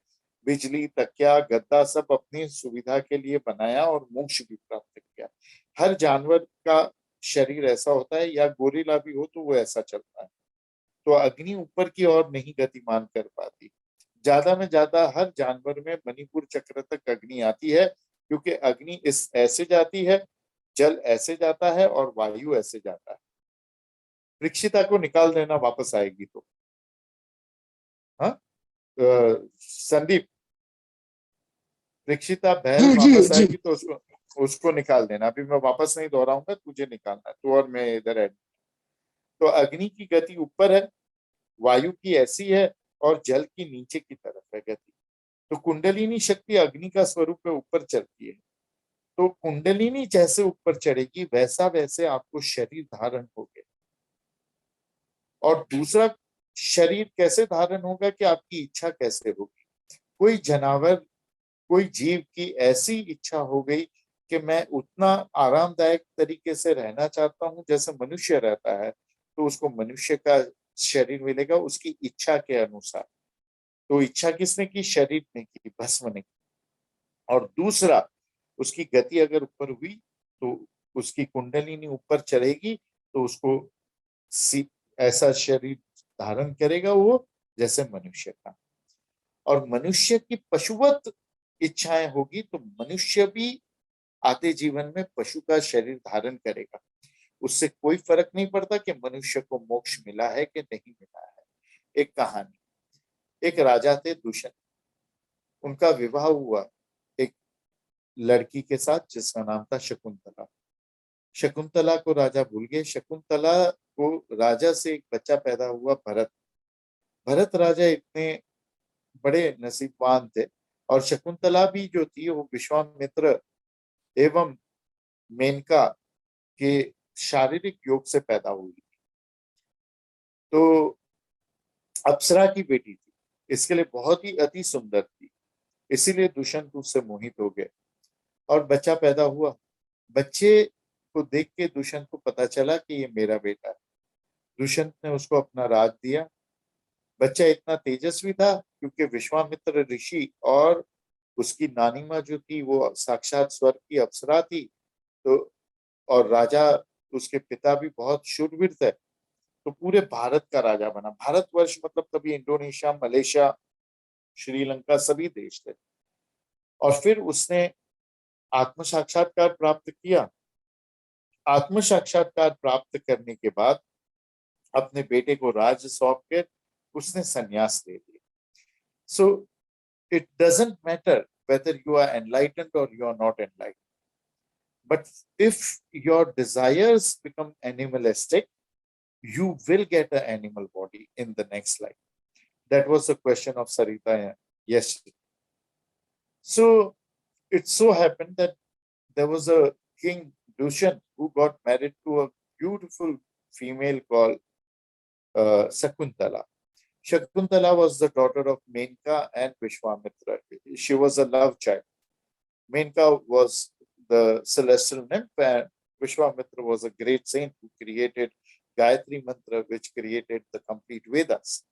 A: बिजली, तकिया, गद्दा सब अपनी सुविधा के लिए बनाया और मोक्ष भी प्राप्त किया। हर जानवर का शरीर ऐसा होता है, या गोरिल्ला भी हो तो वो ऐसा चलता है। तो अग्नि ऊपर की ओर नहीं गतिमान कर पाती। ज्यादा में ज्यादा हर जानवर में मणिपुर चक्र तक अग्नि आती है, क्योंकि अग्नि इस ऐसे जाती है, जल ऐसे जाता है और वायु ऐसे जाता है। परीक्षिता को निकाल देना, वापस आएगी तो। हाँ संदीप, परीक्षिता बहन वापस आएगी तो उसको निकाल देना। अभी मैं वापस नहीं दोहराऊंगा, तुझे निकालना है, तो और मैं इधर है। तो अग्नि की गति ऊपर है, वायु की ऐसी है, और जल की नीचे की तरफ है गति। तो कुंडलिनी शक्ति अग्नि का स्वरूप है, ऊपर चलती है। तो कुंडलिनी जैसे ऊपर चढ़ेगी वैसा वैसे आपको शरीर धारण होगे। और दूसरा शरीर कैसे धारण होगा कि आपकी इच्छा कैसे होगी। कोई जानवर, कोई जीव की ऐसी इच्छा हो गई कि मैं उतना आरामदायक तरीके से रहना चाहता हूं जैसे मनुष्य रहता है, तो उसको मनुष्य का शरीर मिलेगा उसकी इच्छा के अनुसार। तो इच्छा किसने की? शरीर ने की, भस्म ने की। और दूसरा, उसकी गति अगर ऊपर हुई तो उसकी कुंडलिनी ऊपर चढ़ेगी, तो उसको ऐसा शरीर धारण करेगा वो जैसे मनुष्य का। और मनुष्य की पशुवत इच्छाएं होगी तो मनुष्य भी आते जीवन में पशु का शरीर धारण करेगा। उससे कोई फर्क नहीं पड़ता कि मनुष्य को मोक्ष मिला है कि नहीं मिला है। एक कहानी, एक राजा थे दुष्यंत, उनका विवाह हुआ एक लड़की के साथ जिसका नाम था शकुंतला। शकुंतला को राजा भूल गए। शकुंतला को राजा से एक बच्चा पैदा हुआ, भरत। भरत राजा इतने बड़े नसीबवान थे, और शकुंतला भी जो थी वो विश्वामित्र एवं मेनका के शारीरिक योग से पैदा हुई। तो अप्सरा की बेटी थी, इसके लिए बहुत ही अति सुंदर थी, इसीलिए दुष्यंत उससे मोहित हो गए और बच्चा पैदा हुआ। बच्चे को देख के दुष्यंत को पता चला कि ये मेरा बेटा है। दुष्यंत ने उसको अपना राज दिया। बच्चा इतना तेजस्वी था क्योंकि विश्वामित्र ऋषि और उसकी नानी माँ जो थी वो साक्षात स्वर्ग की अप्सरा थी। तो और राजा, उसके पिता भी बहुत शूरवीर थे, तो पूरे भारत का राजा बना। भारतवर्ष मतलब तभी इंडोनेशिया, मलेशिया, श्रीलंका सभी देश थे। और फिर उसने आत्म साक्षात्कार प्राप्त किया। आत्म साक्षात्कार प्राप्त करने के बाद अपने बेटे को राज सौंप कर उसने संन्यास ले लिया। So it doesn't matter whether you are enlightened or you are not enlightened, but if your desires become animalistic, you will get an animal body in the next life. That was the question of Sarita yesterday. So it so happened that there was a king Dushyant who got married to a beautiful female called Sakuntala. Shakuntala was the daughter of Menka and Vishwamitra. She was a love child. Menka was the celestial nymph, and Vishwamitra was a great saint who created Gayatri Mantra, which created the complete Vedas.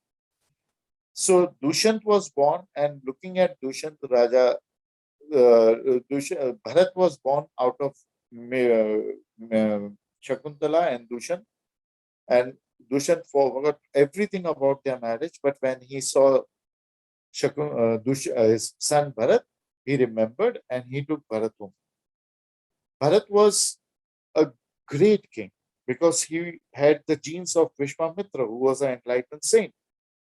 A: So Dushyant was born, and looking at Dushyant Raja, Bharat was born out of Shakuntala and Dushyant, and Dushyant forgot everything about their marriage. But when he saw his son Bharat, he remembered and he took Bharat home. Bharat was a great king because he had the genes of Vishwamitra, who was an enlightened saint,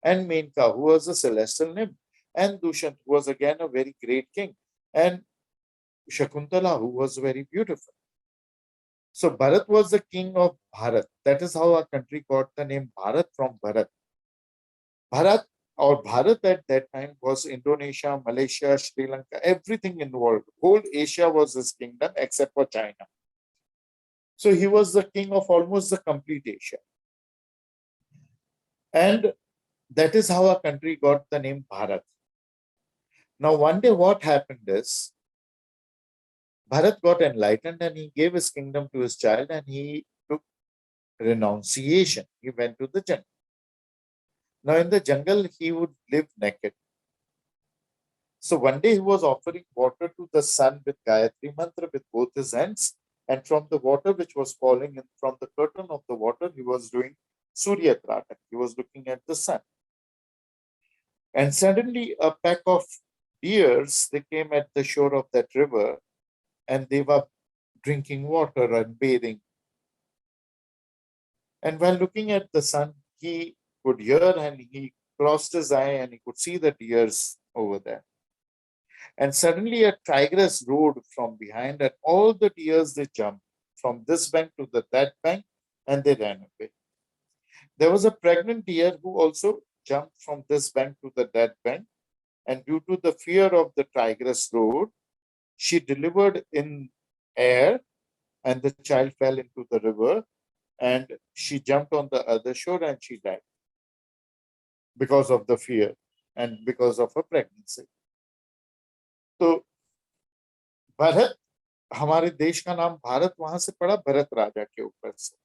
A: and Menka, who was a celestial nymph, and Dushyant, who was again a very great king, and Shakuntala, who was very beautiful. So Bharat was the king of Bharat. That is how our country got the name Bharat, from Bharat. Bharat or Bharat at that time was Indonesia, Malaysia, Sri Lanka, everything in the world. Whole Asia was his kingdom except for China. So he was the king of almost the complete Asia. And that is how our country got the name Bharat. Now, one day what happened is, Bharat got enlightened and he gave his kingdom to his child, and he took renunciation. He went to the jungle. Now, in the jungle, he would live naked. So one day he was offering water to the sun with Gayatri Mantra with both his hands, and from the water which was falling in from the curtain of the water, he was doing Surya Tratak. He was looking at the sun. And suddenly a pack of deers, they came at the shore of that river, and they were drinking water and bathing. And while looking at the sun, he could hear, and he crossed his eye and he could see the deers over there. And suddenly a tigress rode from behind, and all the deers, they jumped from this bank to that bank, and they ran away. There was a pregnant deer who also jumped from this bank to that bank, and due to the fear of the tigress road, she delivered in air, and the child fell into the river, and she jumped on the other shore and she died because of the fear and because of her pregnancy. तो भरत, हमारे देश का नाम भारत वहां से पड़ा भरत राजा के ऊपर से.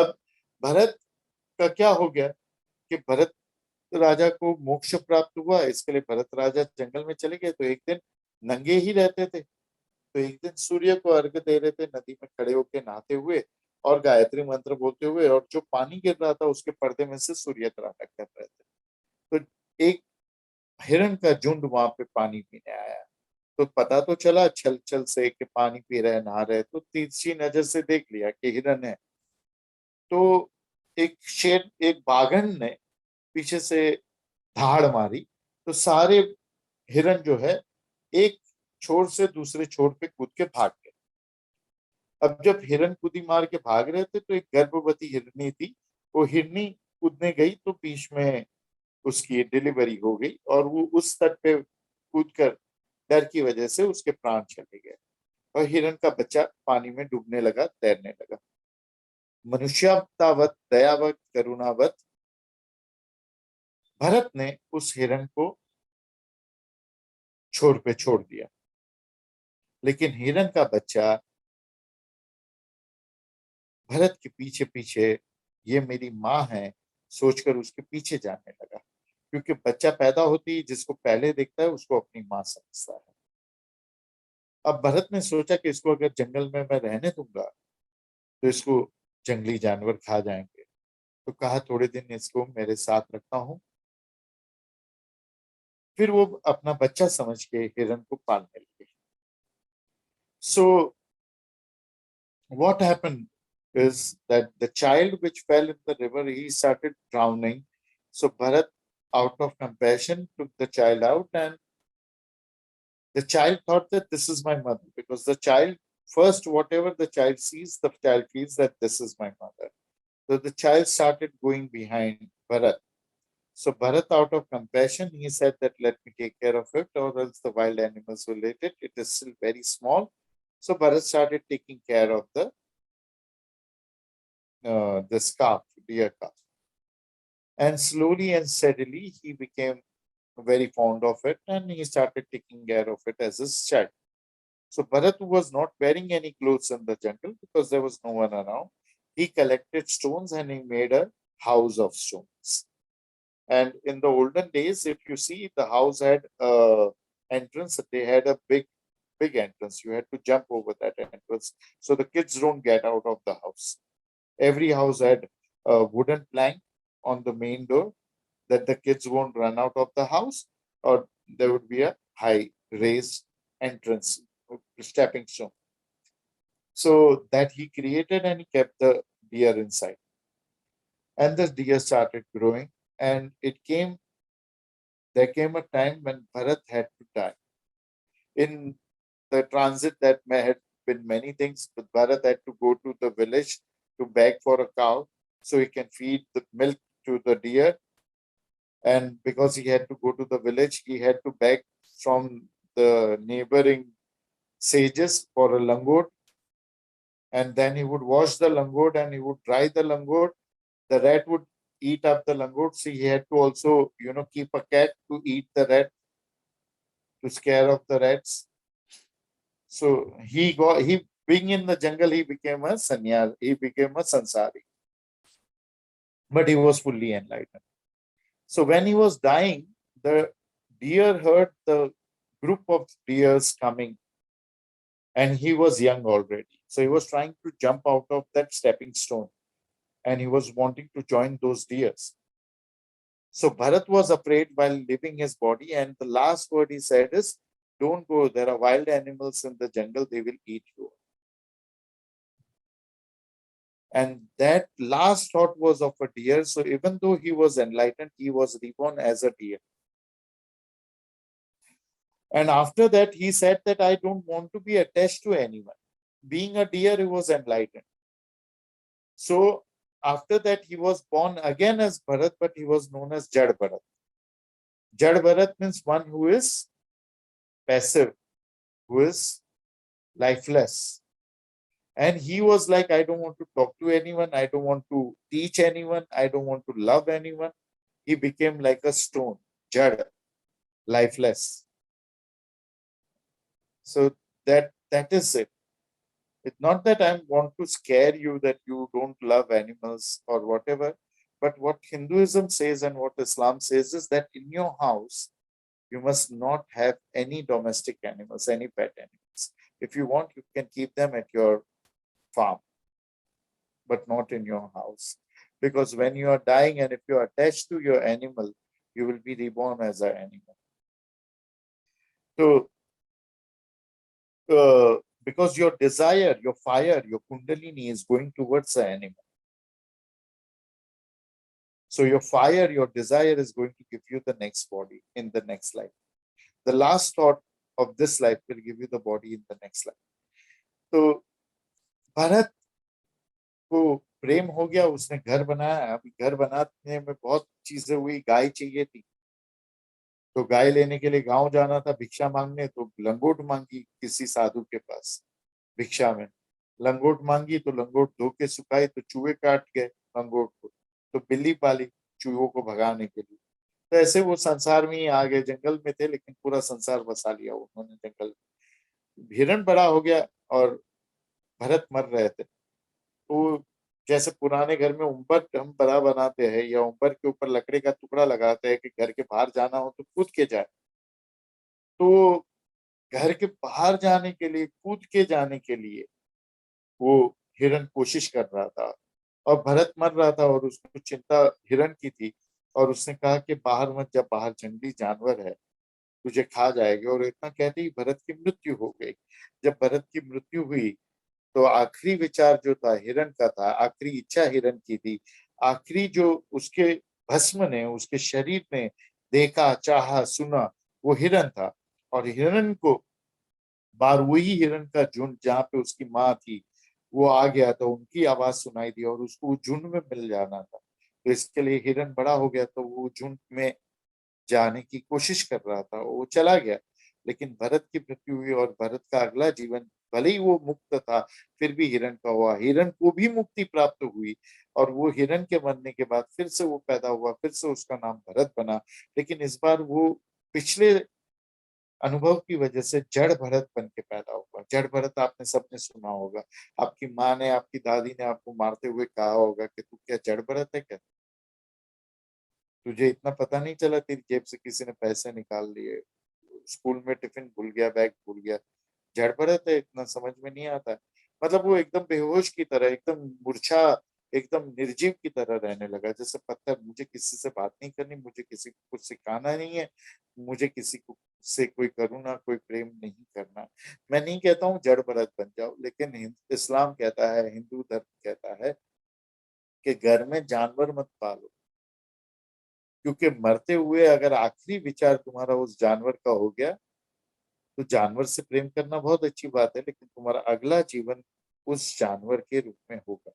A: अब भरत का क्या हो गया कि भरत राजा को मोक्ष प्राप्त हुआ, इसके लिए भरत राजा जंगल में चले गए. तो एक दिन नंगे ही रहते थे, तो एक दिन सूर्य को अर्घ्य दे रहे थे नदी में खड़े होकर नहाते हुए और गायत्री मंत्र बोलते हुए, और जो पानी गिर रहा था उसके पर्दे में से सूर्य त्राटक कर रहे थे. तो एक हिरण का झुंड वहां पे पानी पीने आया. तो पता तो चला छल छल से कि पानी पी रहे, नहा रहे, तो तिरछी नजर से देख लिया कि हिरण है. तो एक शेर, एक बाघन ने पीछे से धाड़ मारी, तो सारे हिरण जो है एक छोर से दूसरे छोर पे कूद के भाग गए. अब जब हिरण कूदी मार के भाग रहे थे, तो एक गर्भवती हिरनी थी, वो हिरनी कूदने गई तो बीच में उसकी डिलीवरी हो गई, और वो उस तट पे कूदकर डर की वजह से उसके प्राण चले गए, और हिरण का बच्चा पानी में डूबने लगा, तैरने लगा. मनुष्यतावत, दयावत, करुणावत भरत ने उस हिरण को छोर पे छोड़ दिया, लेकिन हिरण का बच्चा भरत के पीछे पीछे, ये मेरी माँ है सोचकर उसके पीछे जाने लगा, क्योंकि बच्चा पैदा होती ही जिसको पहले देखता है उसको अपनी माँ समझता है. अब भरत ने सोचा कि इसको अगर जंगल में मैं रहने दूंगा तो इसको जंगली जानवर खा जाएंगे, तो कहा थोड़े दिन इसको मेरे साथ रखता हूं. फिर वो अपना बच्चा समझ के हिरण को पालने लगे. So what happened is that the child which fell in the river, he started drowning. So Bharat, out of compassion, took the child out, and the child thought that this is my mother, because the child, first, whatever the child sees, the child feels that this is my mother. So the child started going behind Bharat. So Bharat, out of compassion, he said that let me take care of it, or else the wild animals will eat it. It is still very small. So Bharat started taking care of the calf, deer calf. And slowly and steadily he became very fond of it, and he started taking care of it as his child. So Bharat was not wearing any clothes in the jungle because there was no one around. He collected stones and he made a house of stones. And in the olden days, if you see, the house had a entrance. They had a big entrance. You had to jump over that entrance so the kids don't get out of the house. Every house had a wooden plank on the main door that the kids won't run out of the house, or there would be a high raised entrance, stepping stone. So that he created, and he kept the deer inside. And the deer started growing, and there came a time when Bharat had to die. In the transit, that may have been many things, but Bharat had to go to the village to beg for a cow so he can feed the milk to the deer. And because he had to go to the village, he had to beg from the neighboring sages for a langot. And then he would wash the langot and he would dry the langot. The rat would eat up the langot. So he had to also, keep a cat to eat the rat, to scare off the rats. So being in the jungle, he became a sannyas, he became a sansari. But he was fully enlightened. So when he was dying, the deer heard the group of deers coming, and he was young already. So he was trying to jump out of that stepping stone, and he was wanting to join those deers. So Bharat was afraid while leaving his body, and the last word he said is, "Don't go, there are wild animals in the jungle, they will eat you." And that last thought was of a deer. So even though he was enlightened, he was reborn as a deer. And after that, he said that I don't want to be attached to anyone. Being a deer, he was enlightened. So after that, he was born again as Bharat, but he was known as Jad Bharat. Jad Bharat means one who is passive, who is lifeless. And he was like, I don't want to talk to anyone. I don't want to teach anyone. I don't want to love anyone. He became like a stone, Jad, lifeless. So that is it. It's not that I want to scare you that you don't love animals or whatever, but what Hinduism says and what Islam says is that in your house, you must not have any domestic animals, any pet animals. If you want, you can keep them at your farm, but not in your house. Because when you are dying and if you are attached to your animal, you will be reborn as an animal. So, because your desire, your fire, your kundalini is going towards an animal. So your fire, your desire is going to give you the next body in the next life. The last thought of this life will give you the body in the next life. So Bharat को प्रेम हो गया, उसने घर बनाया. अभी घर बनाने में बहुत चीजें हुई. गाय चाहिए थी, तो गाय लेने के लिए गांव जाना था भिक्षा मांगने. तो लंगोट मांगी किसी साधु के पास भिक्षा में. लंगोट मांगी तो लंगोट धो के सुखाई तो चूहे काट गए लंगोट को. तो बिल्ली पाली चूहों को भगाने के लिए. तो ऐसे वो संसार में ही आ गए. जंगल में थे लेकिन पूरा संसार बसा लिया उन्होंने जंगल. हिरण बड़ा हो गया और भरत मर रहे थे. तो जैसे पुराने घर में उम्बर हम बड़ा बनाते हैं या उम्बर के ऊपर लकड़ी का टुकड़ा लगाते हैं कि घर के बाहर जाना हो तो कूद के जाए. तो घर के बाहर जाने के लिए, कूद के जाने के लिए वो हिरण कोशिश कर रहा था और भरत मर रहा था और उसको चिंता हिरण की थी. और उसने कहा कि बाहर मत जा, बाहर जंगली जानवर है, तुझे खा जाएगा. और इतना कहते ही भरत की मृत्यु हो गई. जब भरत की मृत्यु हुई तो आखिरी विचार जो था हिरण का था, आखिरी इच्छा हिरण की थी, आखिरी जो उसके भस्म ने, उसके शरीर ने देखा, चाहा, सुना, वो हिरण था. और हिरण को बार वही हिरण का झुंड जहाँ पे उसकी माँ थी वो आ गया तो उनकी आवाज सुनाई दी और उसको झुंड में मिल जाना था. तो इसके लिए हिरण बड़ा हो गया तो वो झुंड में जाने की कोशिश कर रहा था. वो चला गया. लेकिन भरत की मृत्यु हुई और भरत का अगला जीवन भले ही वो मुक्त था फिर भी हिरण का हुआ, हिरण को भी मुक्ति प्राप्त हुई और वो हिरण के मरने के बाद फिर से वो पैदा हुआ, फिर से उसका नाम भरत बना। लेकिन इस बार वो पिछले अनुभव की वजह से जड़ भरत बन के पैदा हुआ। जड़ भरत आपने सबने सुना होगा, आपकी माँ ने, आपकी दादी ने आपको मारते हुए कहा होगा कि तू क्या जड़ भरत है क्या, तुझे इतना पता नहीं चला तेरी जेब से किसी ने पैसे निकाल लिए, स्कूल में टिफिन भूल गया, बैग भूल गया, जड़ भरत है, इतना समझ में नहीं आता है। मतलब वो एकदम बेहोश की तरह, एकदम मूर्छा, एकदम निर्जीव की तरह रहने लगा, जैसे पत्थर। मुझे किसी से बात नहीं करनी, मुझे किसी को कुछ सिखाना नहीं है, मुझे किसी को से कोई करुणा, कोई प्रेम नहीं करना। मैं नहीं कहता हूँ जड़ भरत बन जाओ, लेकिन इस्लाम कहता है, हिंदू धर्म कहता है कि घर में जानवर मत पालो, क्योंकि मरते हुए अगर आखिरी विचार तुम्हारा उस जानवर का हो गया तो जानवर से प्रेम करना बहुत अच्छी बात है, लेकिन तुम्हारा अगला जीवन उस जानवर के रूप में होगा,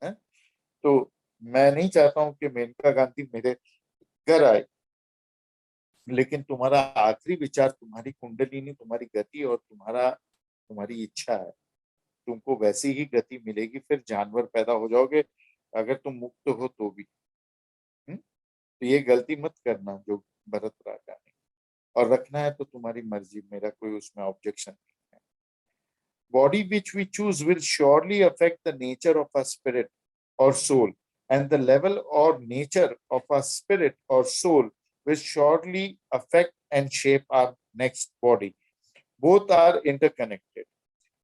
A: है? तो मैं नहीं चाहता हूं कि मेनका गांधी मेरे घर आए, लेकिन तुम्हारा आखिरी विचार, तुम्हारी कुंडलिनी, तुम्हारी गति और तुम्हारी इच्छा है, तुमको वैसी ही गति मिलेगी, फिर जानवर पैदा हो जाओगे अगर तुम मुक्त हो तो भी। तो ये गलती मत करना जो भरत राजा ने, और रखना है तो तुम्हारी मर्जी, मेरा कोई उसमें ऑब्जेक्शन नहीं है। Body which we choose will surely affect the nature of our spirit or soul, and the level or nature of our spirit or soul will surely affect and shape our next body. Both are interconnected.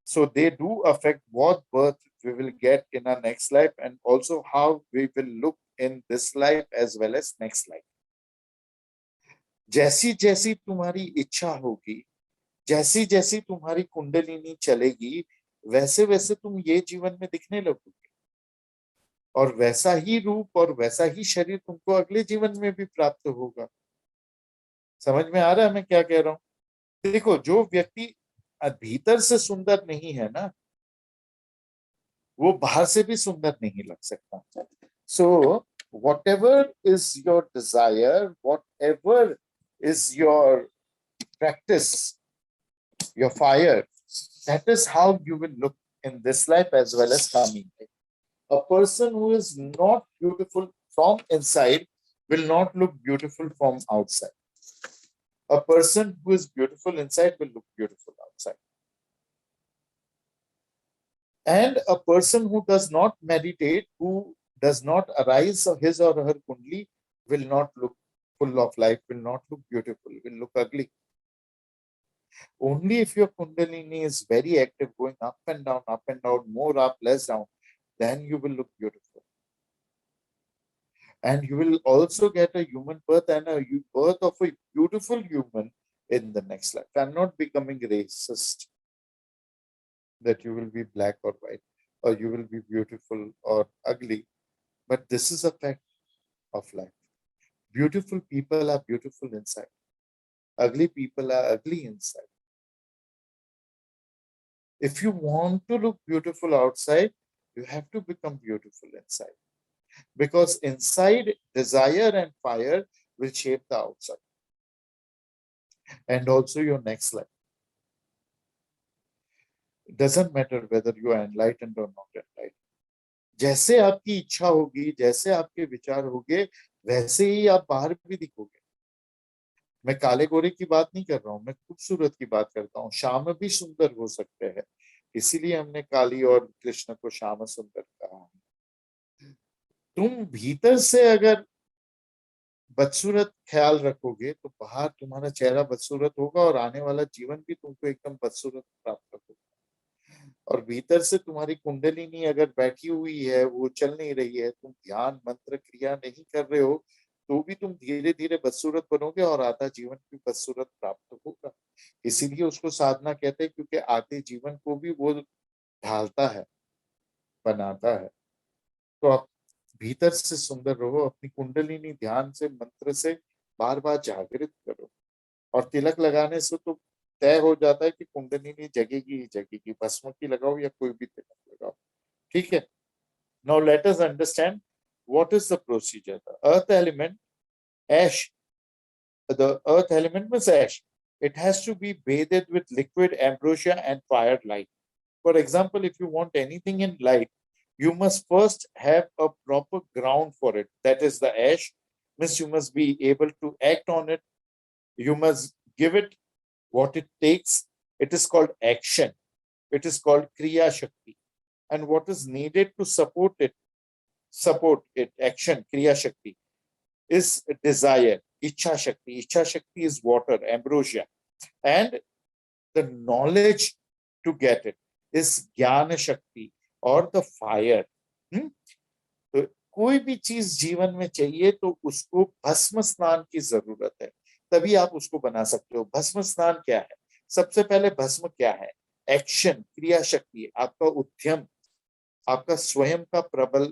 A: So they do affect what birth we will get in our next life, and also how we will look in this life as well as next life. जैसी जैसी तुम्हारी इच्छा होगी, जैसी जैसी तुम्हारी कुंडलिनी चलेगी, वैसे वैसे तुम ये जीवन में दिखने लगोगे, और वैसा ही रूप और वैसा ही शरीर तुमको अगले जीवन में भी प्राप्त होगा। समझ में आ रहा है मैं क्या कह रहा हूं? देखो, जो व्यक्ति भीतर से सुंदर नहीं है ना, वो बाहर से भी सुंदर नहीं लग सकता। सो whatever is your desire, whatever is your practice, your fire, that is how you will look in this life as well as coming life. A person who is not beautiful from inside will not look beautiful from outside. A person who is beautiful inside will look beautiful outside. And a person who does not meditate, who does not arise his or her kundli, will not look full of life, will not look beautiful, will look ugly. Only if your kundalini is very active, going up and down, more up, less down, then you will look beautiful. And you will also get a human birth and a birth of a beautiful human in the next life. I'm not becoming racist, that you will be black or white, or you will be beautiful or ugly, but this is a fact of life. Beautiful people are beautiful inside. Ugly people are ugly inside. If you want to look beautiful outside, you have to become beautiful inside. Because inside, desire and fire will shape the outside. And also your next life. It doesn't matter whether you are enlightened or not enlightened. जैसे आपकी इच्छा होगी, जैसे आपके विचार होंगे, वैसे ही आप बाहर भी दिखोगे। मैं काले गोरे की बात नहीं कर रहा हूं, मैं खूबसूरत की बात करता हूँ। श्याम भी सुंदर हो सकते हैं, इसीलिए हमने काली और कृष्ण को श्याम सुंदर कहा। तुम भीतर से अगर बदसूरत ख्याल रखोगे तो बाहर तुम्हारा चेहरा बदसूरत होगा, और आने वाला जीवन भी तुमको एकदम बदसूरत प्राप्त होगा। और भीतर से तुम्हारी कुंडलिनी अगर बैठी हुई है, वो चल नहीं रही है, तुम ध्यान मंत्र क्रिया नहीं कर रहे हो, तो भी तुम धीरे धीरे बदसूरत बनोगे और आधा जीवन भी बदसूरत प्राप्त होगा। इसीलिए उसको साधना कहते हैं, क्योंकि आधे जीवन को भी वो ढालता है, बनाता है। तो आप भीतर से सुंदर रहो, अपनी कुंडलिनी ध्यान से मंत्र से बार बार जागृत करो, और तिलक लगाने से तो तय हो जाता है कि कुंडलिनी जगेगी ही जगेगी। भस्म की लगाओ या कोई भी तिलक लगाओ, ठीक है। Now let us understand what is the procedure. The earth element, ash, the earth element means ash, it has to be bathed with liquid ambrosia and fire light. For example, if you want anything in life, you must first have a proper ground for it. That is the ash. Means you must be able to act on it. You must give it what it takes. It is called action. It is called Kriya Shakti. And what is needed to support it, action, Kriya Shakti, is desire, Ichha Shakti. Ichha Shakti is water, ambrosia. And the knowledge to get it is Jnana Shakti or the fire. तो कोई भी चीज जीवन में चाहिए तो उसको भस्म स्नान की जरूरत है, तभी आप उसको बना सकते हो। भस्म स्नान क्या है? सबसे पहले भस्म क्या है? एक्शन, क्रिया शक्ति, आपका उद्यम, आपका स्वयं का प्रबल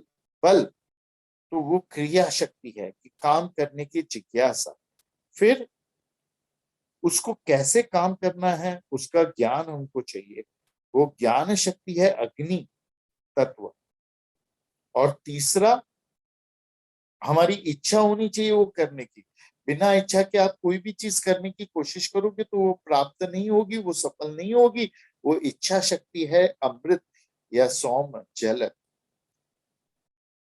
A: बल, तो वो क्रिया शक्ति है कि काम करने की जिज्ञासा। फिर उसको कैसे काम करना है उसका ज्ञान हमको चाहिए, वो ज्ञान शक्ति है अग्नि तत्व। और तीसरा, हमारी इच्छा होनी चाहिए वो करने की। बिना इच्छा के आप कोई भी चीज करने की कोशिश करोगे तो वो प्राप्त नहीं होगी, वो सफल नहीं होगी। वो इच्छा शक्ति है अमृत या सौम जल।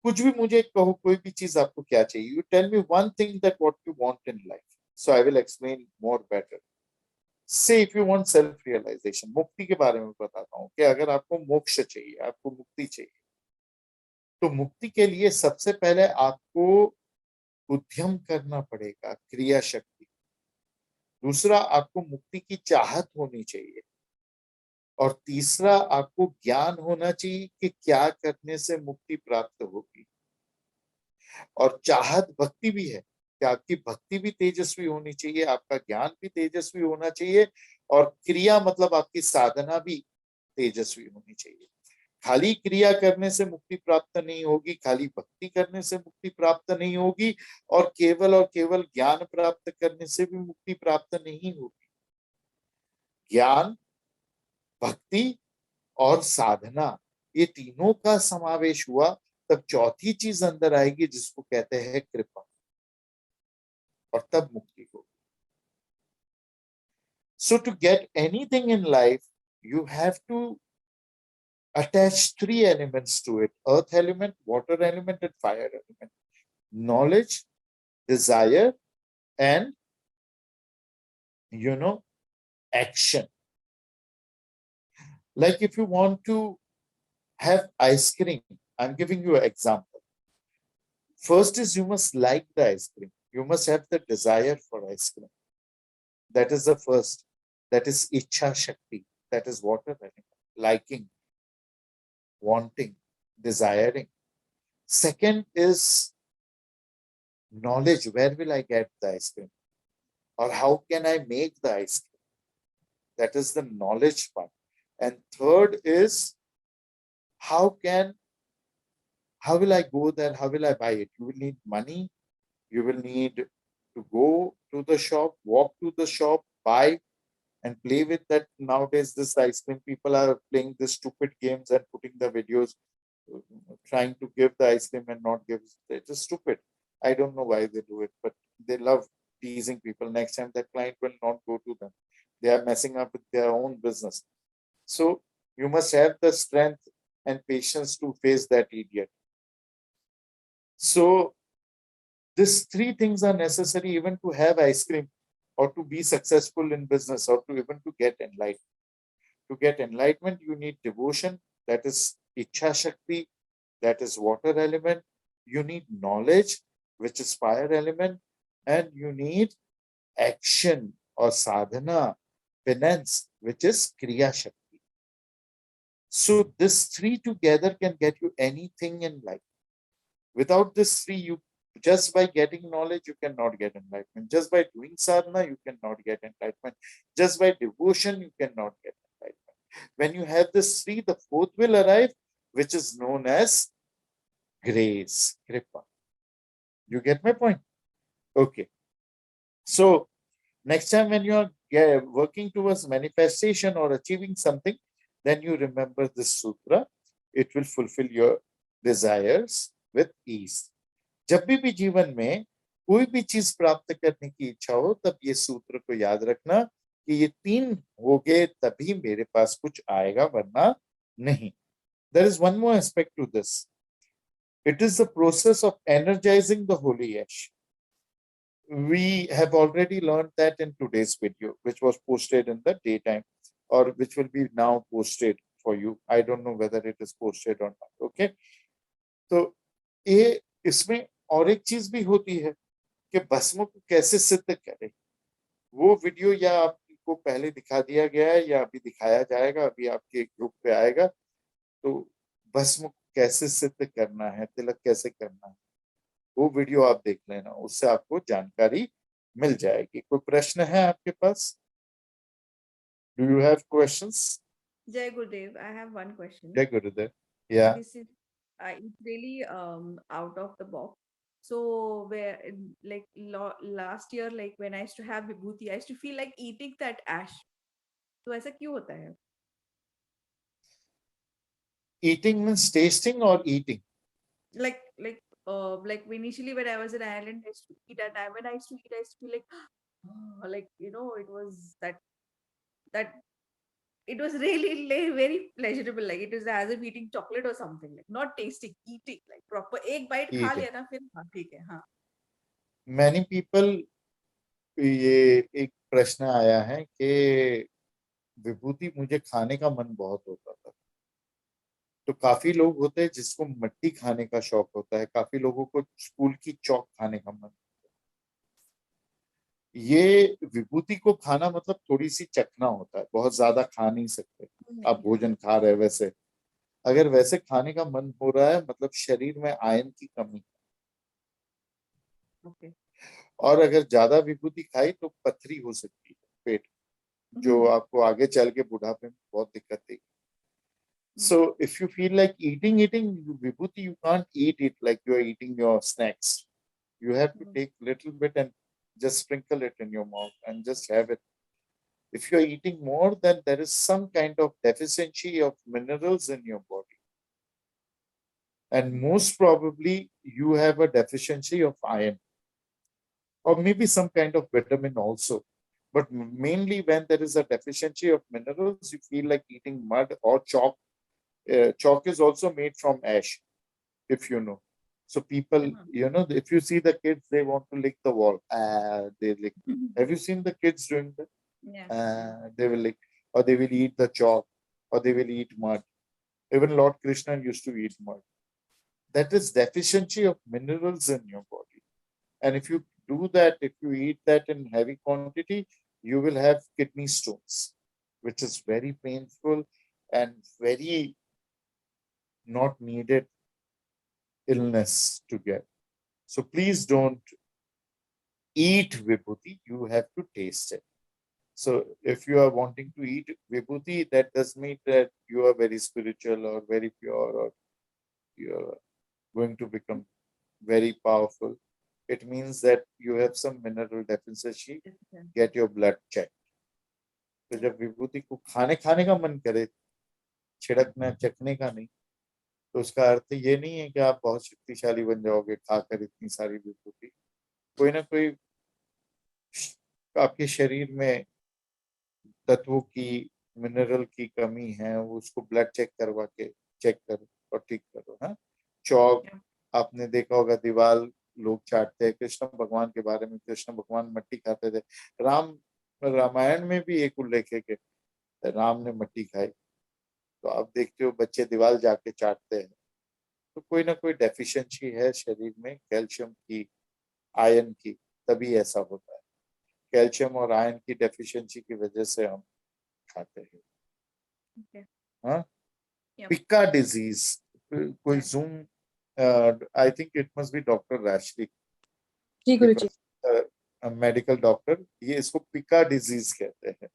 A: कुछ भी मुझे कहो, कोई भी चीज आपको क्या चाहिए, you tell me one thing that what you want in life, so I will explain more better. Say if you want self realisation, मुक्ति के बारे में बताता हूँ कि अगर आपको मोक्ष चाहिए, आपको मुक्ति चाहिए, तो मुक्ति के लिए सबसे पहले आपको उद्यम करना पड़ेगा, क्रिया शक्ति। दूसरा, आपको मुक्ति की चाहत होनी चाहिए। और तीसरा, आपको ज्ञान होना चाहिए कि क्या करने से मुक्ति प्राप्त होगी। और चाहत भक्ति भी है कि आपकी भक्ति भी तेजस्वी होनी चाहिए, आपका ज्ञान भी तेजस्वी होना चाहिए, और क्रिया मतलब आपकी साधना भी तेजस्वी होनी चाहिए। खाली क्रिया करने से मुक्ति प्राप्त नहीं होगी, खाली भक्ति करने से मुक्ति प्राप्त नहीं होगी, और केवल ज्ञान प्राप्त करने से भी मुक्ति प्राप्त नहीं होगी। ज्ञान, भक्ति और साधना, ये तीनों का समावेश हुआ तब चौथी चीज अंदर आएगी जिसको कहते हैं कृपा, और तब मुक्ति होगी। So to get anything in life you have to attach three elements to it: earth element, water element, and fire element. Knowledge, desire, and action. Like if you want to have ice cream, I'm giving you an example. First is you must like the ice cream. You must have the desire for ice cream. That is the first. That is Ichha Shakti. That is water element. Liking, wanting, desiring. Second is knowledge. Where will I get the ice cream? Or how can I make the ice cream? That is the knowledge part. And third is how will I go there? How will I buy it? You will need money. You will need to go to the shop, walk to the shop, buy and play with that. Nowadays, this ice cream people are playing the stupid games and putting the videos, trying to give the ice cream and not give. They're just stupid. I don't know why they do it, but they love teasing people. Next time that client will not go to them. They are messing up with their own business. So you must have the strength and patience to face that idiot. So these three things are necessary even to have ice cream, or to be successful in business, or to even to get enlightened. To get enlightenment, you need devotion, that is Ichha Shakti, that is water element. You need knowledge, which is fire element, and you need action or sadhana, penance, which is Kriya Shakti. So these three together can get you anything in life. Without this three, just by getting knowledge, you cannot get enlightenment. Just by doing sadhana, you cannot get enlightenment. Just by devotion, you cannot get enlightenment. When you have this three, the fourth will arrive, which is known as grace, kripa. You get my point? Okay. So next time when you are working towards manifestation or achieving something, then you remember this sutra. It will fulfill your desires with ease. जब भी जीवन में कोई भी चीज प्राप्त करने की इच्छा हो, तब ये सूत्र को याद रखना कि ये 3 हो गए तभी मेरे पास कुछ आएगा, वरना नहीं. There is one more aspect to this. It is the process of energizing the holy ash. We have already learned that in today's video, which was posted in the daytime, or which will be now posted for you. I don't know whether it is posted or not. Okay. तो ये इसमें और एक चीज भी होती है कि भस्म को कैसे सिद्ध करें. वो वीडियो या आपको पहले दिखा दिया गया है या अभी दिखाया जाएगा, अभी आपके ग्रुप पे आएगा. तो भस्म को कैसे सिद्ध करना है, तिलक कैसे करना है, वो वीडियो आप देख लेना, उससे आपको जानकारी मिल जाएगी. कोई प्रश्न है आपके पास? Do you have questions?
G: Jai Gurudev, I have one question.
A: जय गुरुदेव. या
G: This is it's really out of the box. So where like last year, like when I used to have vibhuti, I used to feel like eating that ash. तो ऐसा क्यों होता है?
A: eating means tasting or eating?
G: Like initially when I was in Ireland, I used to eat, and when I used to eat, I used to feel like it was that it was really like, very pleasurable. Like it was as if eating chocolate or something. Like not tasting, eating, like proper. एक bite खा
A: Eating.
G: लिया ना फिर हाँ ठीक है हाँ.
A: Many people, ये एक प्रश्न आया है कि विभूति मुझे खाने का मन बहुत होता था. तो काफी लोग होते हैं जिसको मट्टी खाने का शौक होता है, काफी लोगों को स्कूल की चौक खाने का मन. ये विभूति को खाना मतलब थोड़ी सी चखना होता है, बहुत ज्यादा खा नहीं सकते. आप भोजन खा रहे हैं वैसे, अगर वैसे खाने का मन हो रहा है मतलब शरीर में आयरन की कमी है.
G: Okay.
A: और अगर ज्यादा विभूति खाई तो पथरी हो सकती है पेट, जो आपको आगे चल के बुढ़ापे में बहुत दिक्कत देगी. So if you feel like eating vibhuti, you can't eat it like you are eating your snacks. You have to take little bit and just sprinkle it in your mouth and just have it. If you are eating more, then there is some kind of deficiency of minerals in your body. And most probably you have a deficiency of iron, or maybe some kind of vitamin also. But mainly when there is a deficiency of minerals, you feel like eating mud or chalk. Chalk is also made from ash, if you know. So people, if you see the kids, they want to lick the wall. They lick. Have you seen the kids doing that?
G: Yeah.
A: They will lick, or they will eat the chalk, or they will eat mud. Even Lord Krishna used to eat mud. That is deficiency of minerals in your body. And if you do that, if you eat that in heavy quantity, you will have kidney stones, which is very painful and very not needed illness to get. So please don't eat vibhuti, you have to taste it. So if you are wanting to eat vibhuti, that does mean that you are very spiritual or very pure, or you are going to become very powerful. It means that you have some mineral deficiency. Get your blood checked. तो जब विभूति को खाने का मन करे, छिड़कना चखने का नहीं, तो उसका अर्थ ये नहीं है कि आप बहुत शक्तिशाली बन जाओगे खाकर इतनी सारी विभूति. कोई ना कोई आपके शरीर में तत्वों की, मिनरल की कमी है, उसको ब्लड चेक करवा के चेक करो और ठीक करो. हाँ, चौक आपने देखा होगा, दीवार लोग चाटते हैं. कृष्ण भगवान के बारे में, कृष्ण भगवान मट्टी खाते थे. रामायण में भी एक उल्लेख है कि राम ने मट्टी खाई. तो आप देखते हो बच्चे दीवार जाके चाटते हैं. तो कोई ना कोई डेफिशिएंसी है शरीर में, कैल्शियम की, आयरन की, तभी ऐसा होता है. कैल्शियम और आयरन की डेफिशिएंसी की वजह से हम खाते हैं. हाँ, पिका डिजीज, कोई zoom, I think it must be doctor राशि,
E: जी गुरुजी.
A: मेडिकल डॉक्टर, ये इसको पिका डिजीज कहते हैं.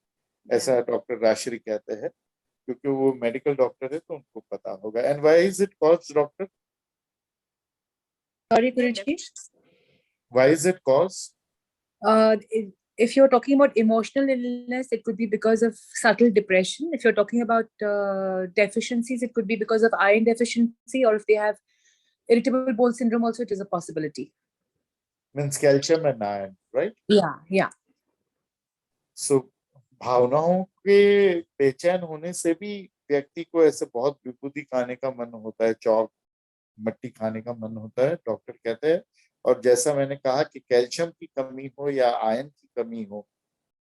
A: ऐसा डॉक्टर राशि कहते हैं, क्योंकि वो मेडिकल डॉक्टर है तो उनको पता होगा. And why is it caused doctor?
E: Sorry Guruji.
A: Why is it caused?
E: If you're talking about emotional illness, it could be because of subtle depression. If you're talking about deficiencies, it could be because of iron deficiency, or if they have irritable bowel syndrome also, it is a possibility.
A: Means calcium and iron, right?
E: Yeah.
A: So भावनाओं के बेचैन होने से भी व्यक्ति को ऐसे बहुत विभूति खाने का मन होता है, चौक मट्टी खाने का मन होता है, डॉक्टर कहते हैं। और जैसा मैंने कहा कि कैल्शियम की कमी हो या आयरन की कमी हो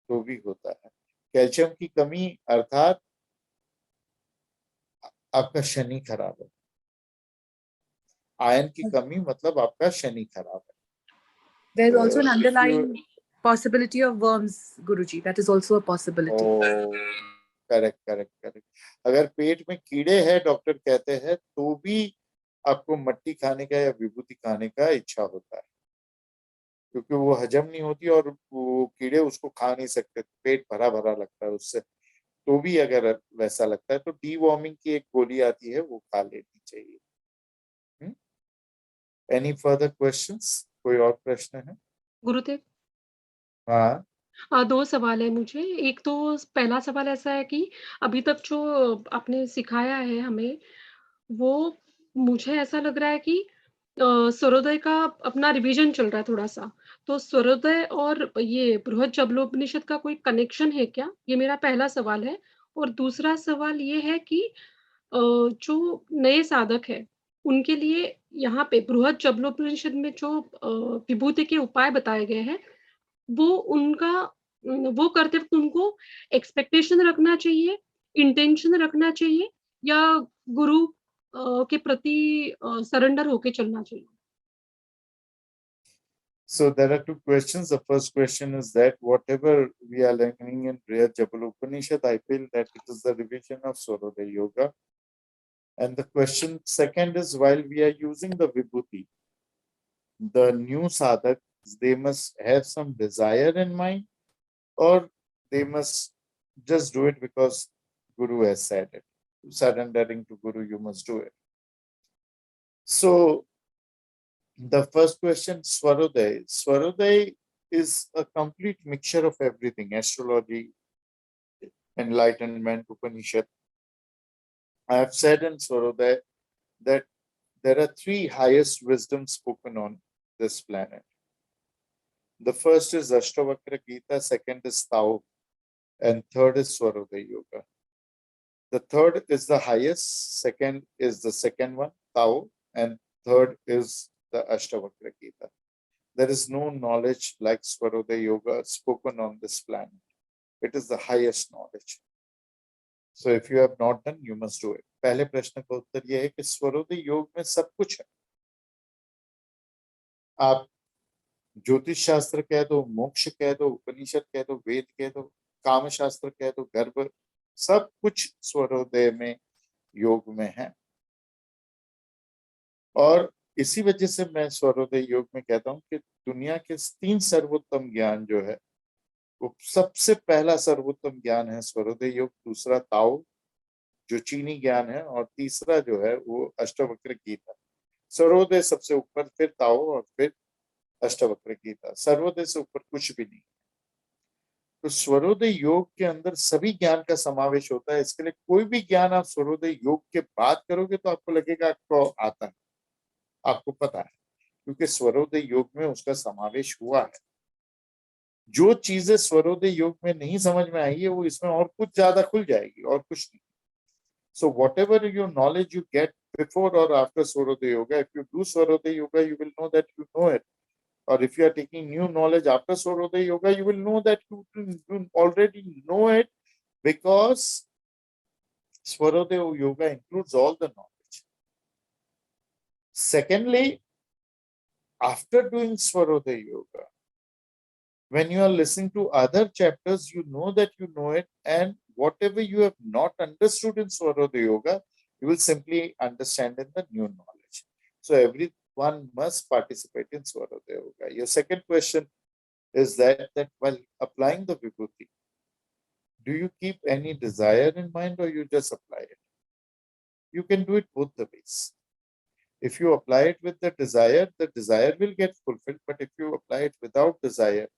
A: तो भी होता है। कैल्शियम की कमी अर्थात आपका शनि खराब है, आयरन की कमी मतलब आपका शनि खराब है।
E: There's also an
A: If you
E: underlying possibility of worms, Guruji. That is also a possibility.
A: Correct correct correct. अगर पेट में कीड़े हैं डॉक्टर कहते हैं तो भी आपको मट्टी खाने का या विभूति खाने का इच्छा होता है, क्योंकि वो हजम नहीं होती और वो कीड़े उसको खा नहीं सकते, पेट भरा भरा लगता है उससे। तो भी अगर वैसा लगता है तो डीवॉर्मिंग की एक गोली आती है, वो खा लेनी चाहिए। Any further questions? कोई और प्रश्न है?
H: गुरुदेव
A: हाँ,
H: दो सवाल है मुझे। एक तो पहला सवाल ऐसा है कि अभी तक जो आपने सिखाया है हमें, वो मुझे ऐसा लग रहा है कि सूर्योदय का अपना रिवीजन चल रहा है थोड़ा-सा। तो सूर्योदय और ये बृहद जबलोपनिषद का कोई कनेक्शन है क्या? ये मेरा पहला सवाल है। और दूसरा सवाल ये है कि जो नए साधक हैं, उनके लिए यहाँ पे बृहद जबलोपनिषद में जो विभूति के उपाय बताए गए हैं, वो उनका वो करते वक़्त उनको एक्सपेक्टेशन रखना चाहिए, इंटेंशन रखना चाहिए या गुरु के प्रति सरेंडर होके चलना चाहिए?
A: so there are two questions. The first question is that whatever we are learning in Brihad Jabalopanishad, I feel that it is the revision of Suryoday Yoga. And the question second is, while we are using the Vibhuti, the new sadhaks, they must have some desire in mind, or they must just do it because Guru has said it. Surrendering to Guru, you must do it. So the first question, Swaroday. Swaroday is a complete mixture of everything: astrology, enlightenment, Upanishad. I have said in Swaroday that there are three highest wisdoms spoken on this planet. The first is Ashtavakra Gita, second is Tao, and third is Swaroday Yoga. The third is the highest, second is the second one, Tao, and third is the Ashtavakra Gita. There is no knowledge like Swaroday Yoga spoken on this planet. It is the highest knowledge. So if you have not done, you must do it. पहले प्रश्न का उत्तर यह है कि स्वरोदय योग में सब कुछ है। आप ज्योतिष शास्त्र कह दो, मोक्ष कह दो, उपनिषद कह दो, वेद कह दो, काम शास्त्र कह दो, गर्भ, सब कुछ स्वरोदय में योग में है। और इसी वजह से मैं स्वरोदय योग में कहता हूं कि दुनिया के 3 सर्वोत्तम ज्ञान जो है, वो सबसे पहला सर्वोत्तम ज्ञान है स्वरोदय योग, दूसरा ताओ जो चीनी ज्ञान है, और तीसरा जो है वो अष्टवक्र गीता। सर्वोदय सबसे ऊपर, फिर ताओ और फिर अष्टवक्र गीता। सर्वोदय से ऊपर कुछ भी नहीं। तो स्वरोदय योग के अंदर सभी ज्ञान का समावेश होता है। इसके लिए कोई भी ज्ञान आप स्वरोदय योग के बाद करोगे तो आपको लगेगा आपको आता है, आपको पता है, क्योंकि स्वरोदय योग में उसका समावेश हुआ है। जो चीजें स्वरोदय योग में नहीं समझ में आई है वो इसमें और कुछ ज्यादा खुल जाएगी, और कुछ नहीं। So whatever your knowledge you get before or after Swaroday Yoga, if you do Swaroday Yoga, you will know that you know it. Or if you are taking new knowledge after Swaroday Yoga, you will know that you already know it, because Swaroday Yoga includes all the knowledge. Secondly, after doing Swaroday Yoga, when you are listening to other chapters, you know that you know it, and whatever you have not understood in Swaroday Yoga, you will simply understand in the new knowledge. So everyone must participate in Swaroday Yoga. Your second question is that while applying the Vibhuti, do you keep any desire in mind, or you just apply it? You can do it both the ways. If you apply it with the desire will get fulfilled. But if you apply it without desire,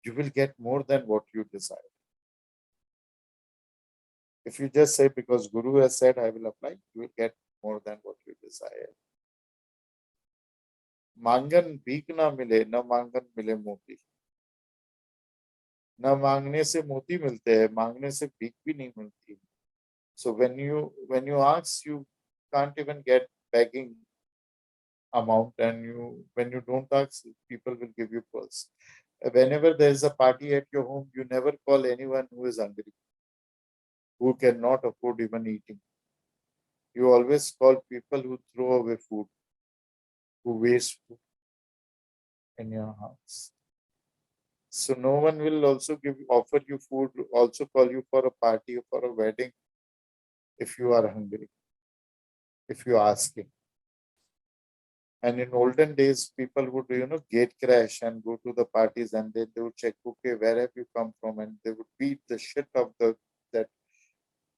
A: you will get more than what you desire. If you just say, because Guru has said, I will apply, you will get more than what you desire. मांगन भीख ना मिले, न मांगन मिले मोती। ना मांगने से मोती मिलते हैं, मांगने से भीख भी नहीं मिलती। So when you ask, you can't even get begging amount, and when you don't ask, people will give you pearls. Whenever there is a party at your home, you never call anyone who is hungry, who cannot afford even eating. You always call people who throw away food, who waste food in your house. So no one will also offer you food, also call you for a party or for a wedding if you are hungry, if you are asking. And in olden days, people would, gate crash and go to the parties, and then they would check, okay, where have you come from? And they would beat the shit of that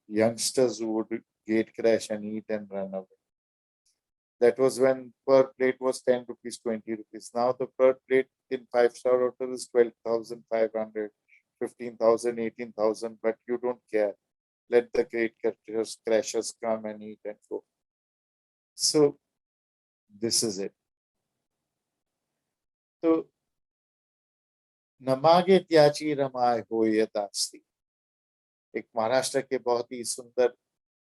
A: youngsters who would gate crash and eat and run away. That was when per plate was 10 rupees, 20 rupees. Now the per plate in 5-star hotel is 12,500, 15,000, 18,000, but you don't care. Let the gate crashers come and eat and go. So this is it. So नमागे त्याची रमाय हो यथास्ति, एक महाराष्ट्र के बहुत ही सुंदर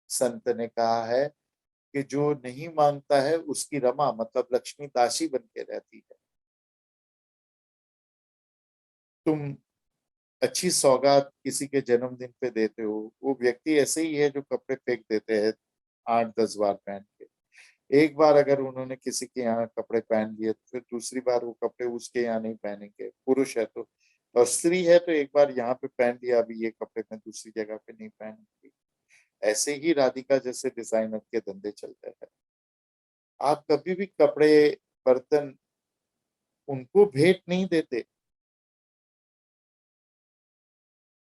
A: संत ने कहा है कि जो नहीं मांगता है उसकी रमा मतलब लक्ष्मी दासी बन के रहती है। तुम अच्छी सौगात किसी के जन्मदिन पे देते हो, वो व्यक्ति ऐसे ही है जो कपड़े फेंक देते हैं 8-10 बार पहन के। एक बार अगर उन्होंने किसी के यहाँ कपड़े पहन लिए तो फिर दूसरी बार वो कपड़े उसके यहाँ नहीं पहनेंगे। पुरुष है तो, और स्त्री है तो एक बार यहाँ पे पहन लिया, अभी ये कपड़े मैं दूसरी जगह पे नहीं पहनूंगी। ऐसे ही राधिका जैसे डिजाइनर के धंधे चलते हैं। आप कभी भी कपड़े, बर्तन उनको भेंट नहीं देते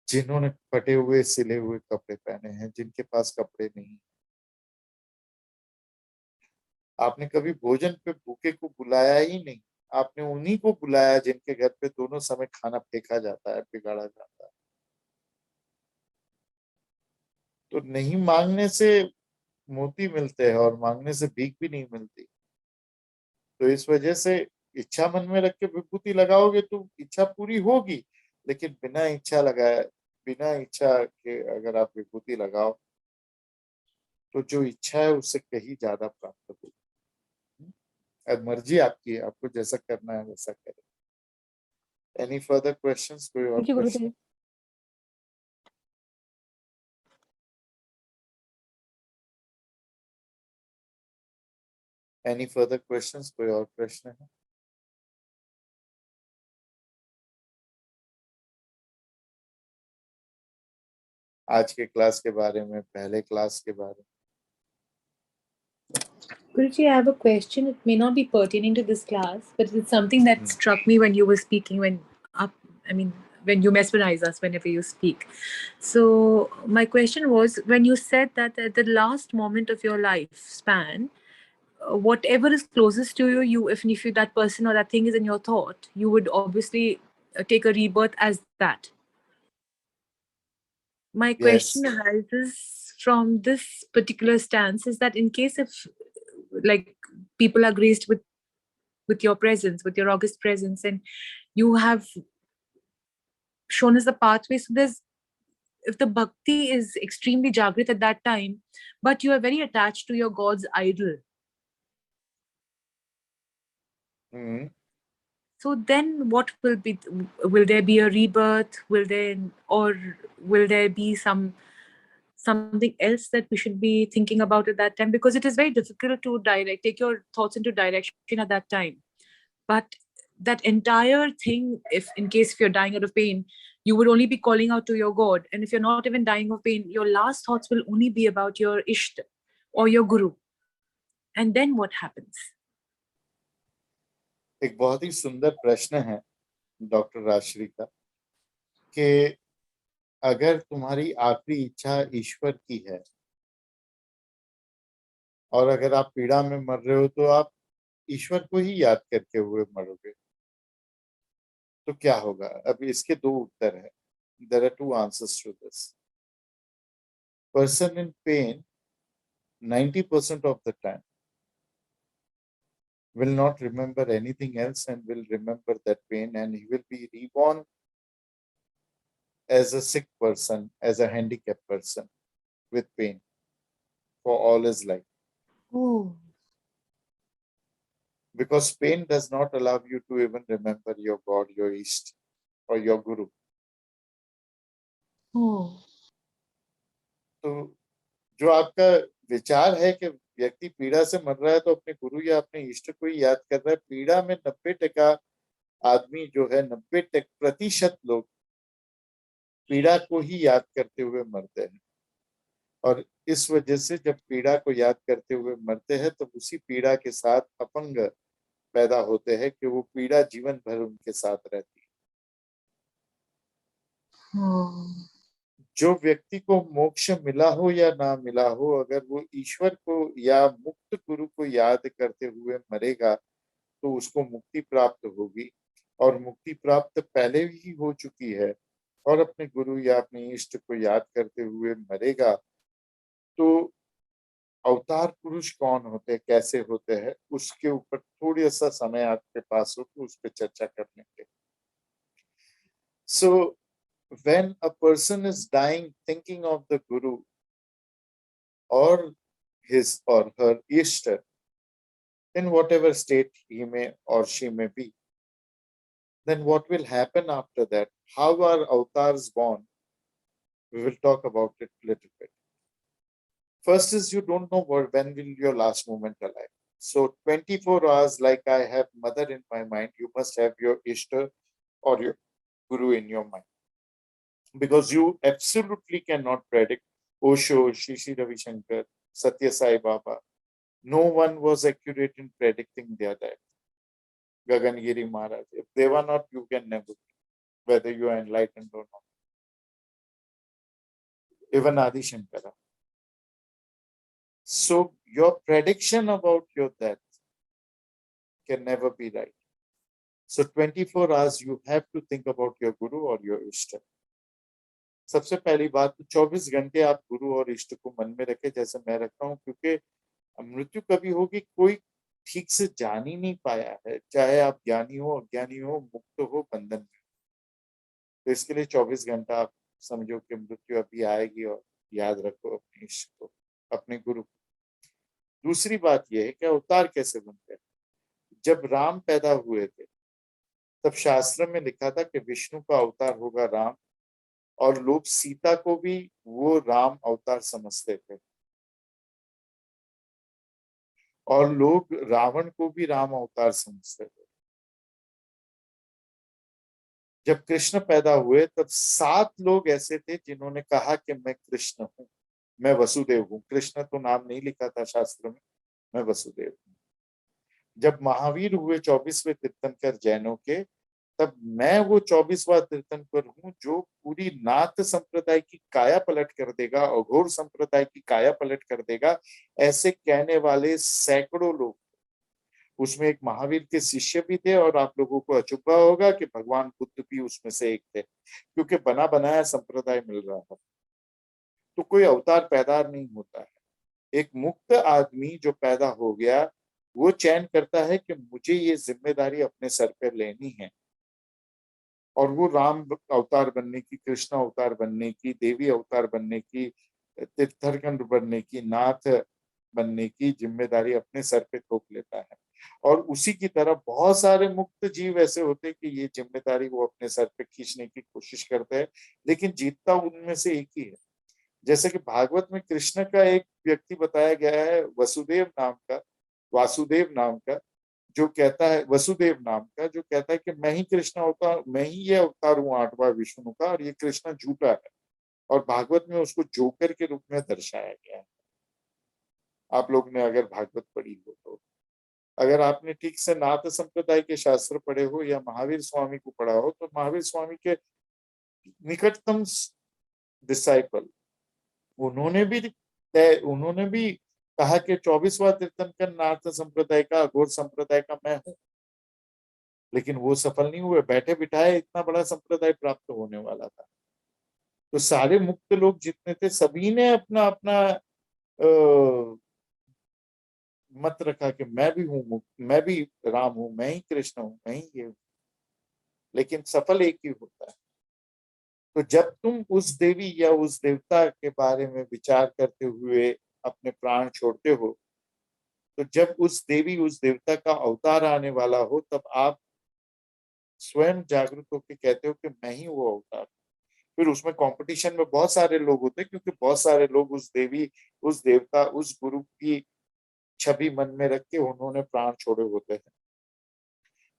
A: जिन्होंने फटे हुए सिले हुए कपड़े पहने हैं, जिनके पास कपड़े नहीं। आपने कभी भोजन पे भूखे को बुलाया ही नहीं, आपने उन्हीं को बुलाया जिनके घर पे दोनों समय खाना फेंका जाता है, बिगाड़ा जाता है। तो नहीं मांगने से मोती मिलते हैं और मांगने से भीख भी नहीं मिलती। तो इस वजह से इच्छा मन में रख के विभूति लगाओगे तो इच्छा पूरी होगी, लेकिन बिना इच्छा लगाए, बिना इच्छा के अगर आप विभूति लगाओ तो जो इच्छा है उससे कहीं ज्यादा प्राप्त होगी। अब मर्जी आपकी है, आपको जैसा करना है वैसा करें। Any further questions? कोई और
B: जी
A: प्रश्न?
B: गुरुदेव।
A: Any further questions? कोई और प्रश्न है? आज के क्लास के बारे में, पहले क्लास के बारे में?
E: Guruji, I have a question. It may not be pertaining to this class, but it's something that struck me when you were speaking. When you mesmerize us whenever you speak. So my question was, when you said that at the last moment of your lifespan, whatever is closest to you, if that person or that thing is in your thought, you would obviously take a rebirth as that. My question arises from this particular stance, is that in case if like people are graced with your presence, with your august presence, and you have shown us the pathway, so there's, if the bhakti is extremely jagrit at that time, but you are very attached to your God's idol. So then what will be, will there be a rebirth? Will there be something else that we should be thinking about at that time? Because it is very difficult to take your thoughts into direction at that time. But that entire thing, if in case if you're dying out of pain, you would only be calling out to your God. And if you're not even dying of pain, your last thoughts will only be about your Ishta or your Guru. And then what happens?
A: एक बहुत ही सुंदर प्रश्न है doctor Rajshree का, कि अगर तुम्हारी आखिरी इच्छा ईश्वर की है और अगर आप पीड़ा में मर रहे हो तो आप ईश्वर को ही याद करके हुए मरोगे, तो क्या होगा? अब इसके दो उत्तर है। There are two answers to this. Person in pain 90% of the time will not remember anything else and will remember that pain, and he will be reborn as a sick person, as a handicapped person with pain for all his life.
B: Oh.
A: Because pain does not allow you to even remember your God, your Ishta, or your Guru.
B: Oh.
A: तो जो आपका विचार है कि व्यक्ति पीड़ा से मर रहा है तो अपने गुरु या अपने इष्ट को ही याद कर रहा है, पीड़ा में 90% आदमी जो है 90% लोग पीड़ा को ही याद करते हुए मरते हैं। और इस वजह से जब पीड़ा को याद करते हुए मरते हैं तो उसी पीड़ा के साथ अपंग पैदा होते हैं कि वो पीड़ा जीवन भर उनके साथ रहती है। जो व्यक्ति को मोक्ष मिला हो या ना मिला हो, अगर वो ईश्वर को या मुक्त गुरु को याद करते हुए मरेगा तो उसको मुक्ति प्राप्त होगी, और मुक्ति प्राप्त पहले ही हो चुकी है। और अपने गुरु या अपने इष्ट को याद करते हुए मरेगा तो अवतार पुरुष कौन होते हैं, कैसे होते हैं, उसके ऊपर थोड़ी सा समय आपके पास हो तो उस पर चर्चा कर लेंगे। So when a person is dying thinking of the Guru or his or her Ishta, in whatever state he may or she may be, then what will happen after that? How are avatars born? We will talk about it a little bit. First is you don't know when will your last moment alive. So 24 hours, like I have mother in my mind, you must have your Ishta or your Guru in your mind. Because you absolutely cannot predict Osho, Shri Ravi Shankar, Satya Sai Baba. No one was accurate in predicting their death. Gagan Giri Maharaj. If they were not, you can never be, whether you are enlightened or not. Even Adi Shankara. So your prediction about your death can never be right. So 24 hours you have to think about your Guru or your Ishta. सबसे पहली बात तो 24 घंटे आप गुरु और इष्ट को मन में रखें, जैसे मैं रखता हूँ, क्योंकि मृत्यु कभी होगी कोई ठीक से जान ही नहीं पाया है, चाहे आप ज्ञानी हो, अज्ञानी हो, मुक्त हो, बंधन में। तो इसके लिए 24 घंटा आप समझो कि मृत्यु अभी आएगी और याद रखो अपने इष्ट को, अपने गुरु को। दूसरी बात यह है कि अवतार कैसे बनते हैं। जब राम पैदा हुए थे तब शास्त्र में लिखा था कि विष्णु का अवतार होगा राम, और लोग सीता को भी वो राम अवतार समझते थे, और लोग रावण को भी राम अवतार समझते थे। जब कृष्ण पैदा हुए तब 7 लोग ऐसे थे जिन्होंने कहा कि मैं कृष्ण हूं, मैं वसुदेव हूं। कृष्ण तो नाम नहीं लिखा था शास्त्र में, मैं वसुदेव हूं। जब महावीर हुए 24वें तीर्थंकर जैनों के, तब मैं वो 24वां तीर्थंकर हूं जो पूरी नाथ संप्रदाय की काया पलट कर देगा, अघोर संप्रदाय की काया पलट कर देगा, ऐसे कहने वाले सैकड़ों लोग। उसमें एक महावीर के शिष्य भी थे, और आप लोगों को अचुभा होगा कि भगवान बुद्ध भी उसमें से एक थे, क्योंकि बना बनाया संप्रदाय मिल रहा था। तो कोई अवतार पैदा नहीं होता है। एक मुक्त आदमी जो पैदा हो गया वो चयन करता है कि मुझे ये जिम्मेदारी अपने सर पर लेनी है, और वो राम अवतार बनने की, कृष्ण अवतार बनने की, देवी अवतार बनने की, तीर्थंकर बनने की, नाथ बनने की जिम्मेदारी अपने सर पे थोप लेता है। और उसी की तरह बहुत सारे मुक्त जीव ऐसे होते हैं कि ये जिम्मेदारी वो अपने सर पे खींचने की कोशिश करते हैं, लेकिन जीतता उनमें से एक ही है। जैसे कि भागवत में कृष्ण का एक व्यक्ति बताया गया है, वासुदेव नाम का, जो कहता है, वसुदेव नाम का, जो कहता है कि मैं ही कृष्ण अवतार, मैं ही ये अवतार हूँ 8वां विष्णु का, और ये कृष्ण झूठा है। और भागवत में उसको जोकर के रूप में दर्शाया गया है। आप लोग ने अगर भागवत पढ़ी हो तो, अगर आपने ठीक से नाथ संप्रदाय के शास्त्र पढ़े हो या महावीर स्वामी को पढ़ा हो, तो महावीर स्वामी के निकटतम डिसाइपल उन्होंने भी कहा कि 24वां तीर्थंकर नाथ संप्रदाय का, अघोर संप्रदाय का मैं हूं, लेकिन वो सफल नहीं हुए। बैठे बिठाए इतना बड़ा संप्रदाय प्राप्त होने वाला था। तो सारे मुक्त लोग जितने थे सभी ने अपना अपना मत रखा कि मैं भी हूँ मुक्त, मैं भी राम हूं, मैं ही कृष्ण हूं, मैं ही ये हूं। लेकिन सफल एक ही होता है। तो जब तुम उस देवी या उस देवता के बारे में विचार करते हुए अपने प्राण छोड़ते हो, तो जब उस देवी उस देवता का अवतार आने वाला हो, तब आप स्वयं जागृत होकर कहते हो कि मैं ही वो अवतार। फिर उसमें कंपटीशन में बहुत सारे लोग होते हैं, क्योंकि बहुत सारे लोग उस देवी, उस देवता, उस गुरु की छवि मन में रख के उन्होंने प्राण छोड़े होते हैं।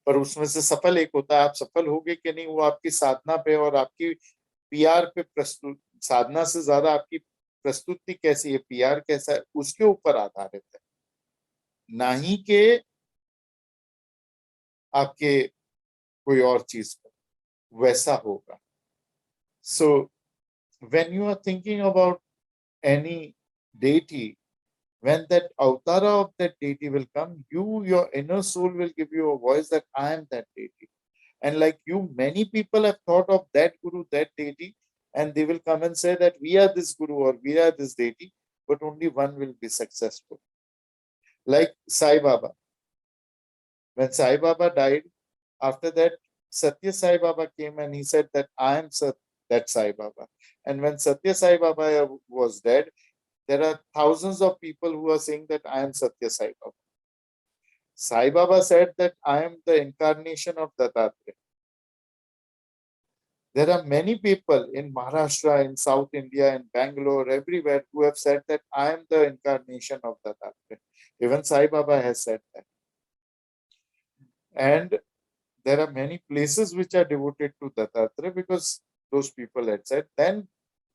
A: पर उसमें से सफल एक होता है। आप सफल होगे कि नहीं, वो आपकी साधना पे और आपकी पीआर पे, प्रस्तुत साधना से ज्यादा आपकी प्रस्तुति कैसी है, पीआर कैसा है, उसके ऊपर आधारित है, ना ही के आपके कोई और चीज पर वैसा होगा। सो when you are thinking about any deity, when that avatara of that deity will come, your inner soul will give you a voice that I am that deity. And like you, many people have thought of that guru, that deity, and they will come and say that we are this guru or we are this deity, but only one will be successful. Like Sai Baba. When Sai Baba died, after that, Satya Sai Baba came and he said that I am that Sai Baba. And when Satya Sai Baba was dead, there are thousands of people who are saying that I am Satya Sai Baba. Sai Baba said that I am the incarnation of Dattatreya. There are many people in Maharashtra, in South India, in Bangalore, everywhere who have said that I am the incarnation of Dattatreya. Even Sai Baba has said that. And there are many places which are devoted to Dattatreya because those people had said. Then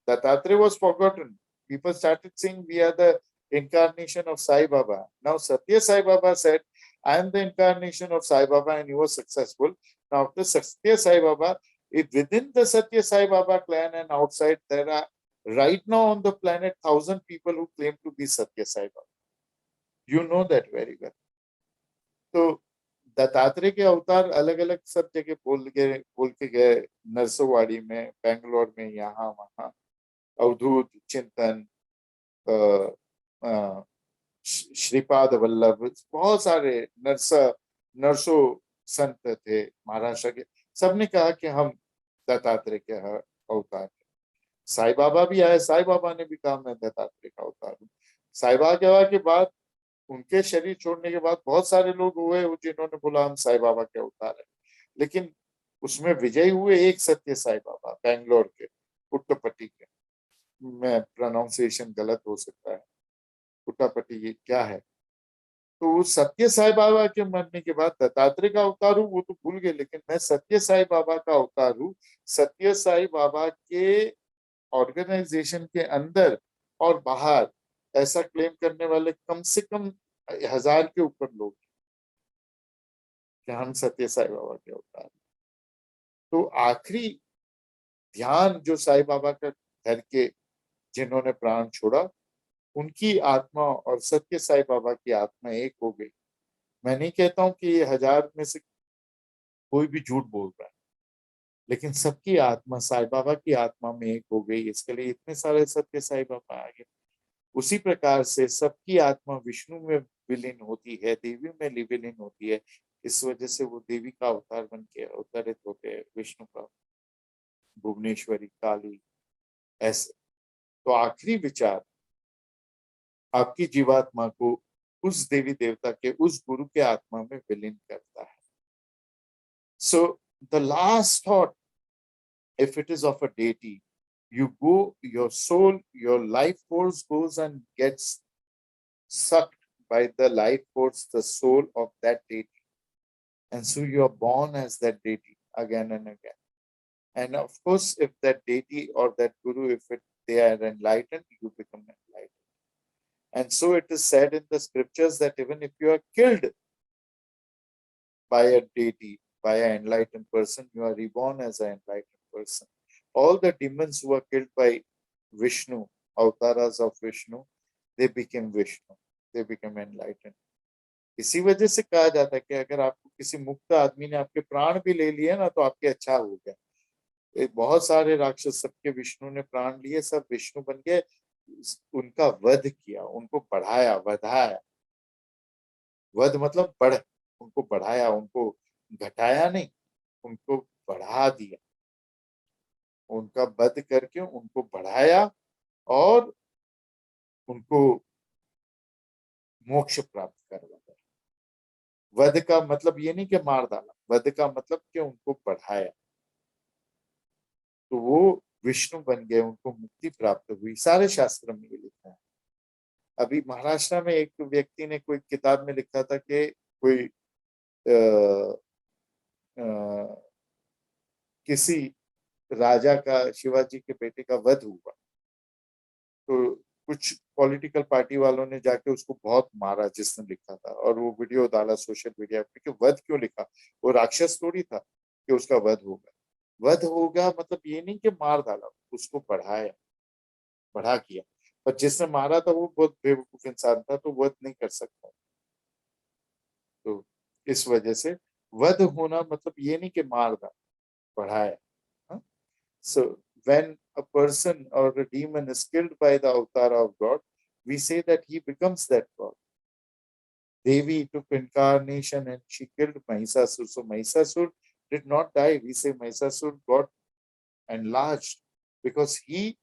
A: Dattatreya was forgotten. People started saying we are the incarnation of Sai Baba. Now Satya Sai Baba said, I am the incarnation of Sai Baba, and he was successful. Now after Satya Sai Baba, within the Satya Sai Baba clan and outside, there are right now on the planet 1,000 people who claim to be Satya Sai Baba. You know that very well. So Dattatreya के अवतार अलग अलग सब जगह बोल के गए, नरसोवाड़ी में, बेंगलोर में, यहाँ वहाँ, अवधूत, चिंतन, श्रीपाद वल्लभ, बहुत सारे नरसो संत थे महाराष्ट्र के। सबने कहा कि हम दत्तात्रेय के अवतार हैं। साईं बाबा भी आए, साईं बाबा ने भी कहा मैं दत्तात्रेय का अवतार हूँ। साईं बाबा के बाद, उनके शरीर छोड़ने के बाद बहुत सारे लोग हुए जिन्होंने बोला हम साईं बाबा के अवतार हैं, लेकिन उसमें विजयी हुए एक सत्य साईं बाबा, बेंगलोर के, पुट्टपट्टी के। मैं प्रोनाउंसिएशन गलत हो सकता है, पुट्टपट्टी ये क्या है। तो उस सत्य साईं बाबा के मरने के बाद दत्तात्रेय का अवतार हूँ वो तो भूल गए, लेकिन मैं सत्य साईं बाबा का अवतार हूँ। सत्य साईं बाबा के ऑर्गेनाइजेशन के अंदर और बाहर ऐसा क्लेम करने वाले कम से कम 1000 के ऊपर लोग कि हम सत्य साईं बाबा के अवतार। तो आखिरी ध्यान जो साईं बाबा का करके जिन्होंने प्राण छोड़ा, उनकी आत्मा और सत्य साईं बाबा की आत्मा एक हो गई। मैं नहीं कहता हूं कि ये 1000 में से कोई भी झूठ बोल रहा है, लेकिन सबकी आत्मा साईं बाबा की आत्मा में एक हो गई, इसके लिए इतने सारे सत्य साईं बाबा आ गए। उसी प्रकार से सबकी आत्मा विष्णु में विलीन होती है, देवी में विलीन होती है। इस वजह से वो देवी का अवतार बन के अवतरित होते हैं, विष्णु का, भुवनेश्वरी, काली, ऐसे। तो आखिरी विचार आपकी जीवात्मा को उस देवी देवता के, उस गुरु के आत्मा में विलीन करता है। So the last thought, if it is of a deity, you go, your soul, your life force goes and gets sucked by the life force, the soul of that deity. And so you are born as that deity again and again. And of course, if that deity or that guru, they are enlightened, you become enlightened. And so it is said in the scriptures that even if you are killed by a deity, by an enlightened person, you are reborn as an enlightened person. All the demons who were killed by Vishnu, avatars of Vishnu, they became Vishnu, they became enlightened. इसी वजह से कहा जाता है कि अगर आपको किसी मुक्त आदमी ने आपके प्राण भी ले लिए ना, तो आपके अच्छा हो गया। बहुत सारे राक्षस, सबके विष्णु ने प्राण लिए, सब विष्णु बन गए, उनका वध किया, उनको बढ़ाया, वधाया। वध मतलब बढ़, उनको बढ़ाया, उनको घटाया नहीं, उनको बढ़ा दिया, उनका वध करके उनको बढ़ाया और उनको मोक्ष प्राप्त करवाया। वध का मतलब ये नहीं कि मार डाला, वध का मतलब कि उनको बढ़ाया, तो वो विष्णु बन गए, उनको मुक्ति प्राप्त हुई। सारे शास्त्र में ये लिखा है। अभी महाराष्ट्र में एक व्यक्ति ने कोई किताब में लिखा था कि कोई किसी राजा का, शिवाजी के बेटे का वध हुआ, तो कुछ पॉलिटिकल पार्टी वालों ने जाके उसको बहुत मारा जिसने लिखा था, और वो वीडियो डाला सोशल मीडिया पे कि वध क्यों लिखा, वो राक्षस थोड़ी था कि उसका वध होगा। वध होगा मतलब ये नहीं कि मार डाला, उसको बढ़ा किया। पर जिसने मारा था वो बहुत बेवकूफ इंसान था, तो वध नहीं कर सकता। तो इस वजह से वध होना मतलब ये नहीं कि मार डाला, बढ़ाया। So when a person or a demon is killed by the avatar of God, we say that he becomes that God. Devi took incarnation and she killed Mahishasur. So Mahishasur did not die. We say Mahishasur got enlarged because the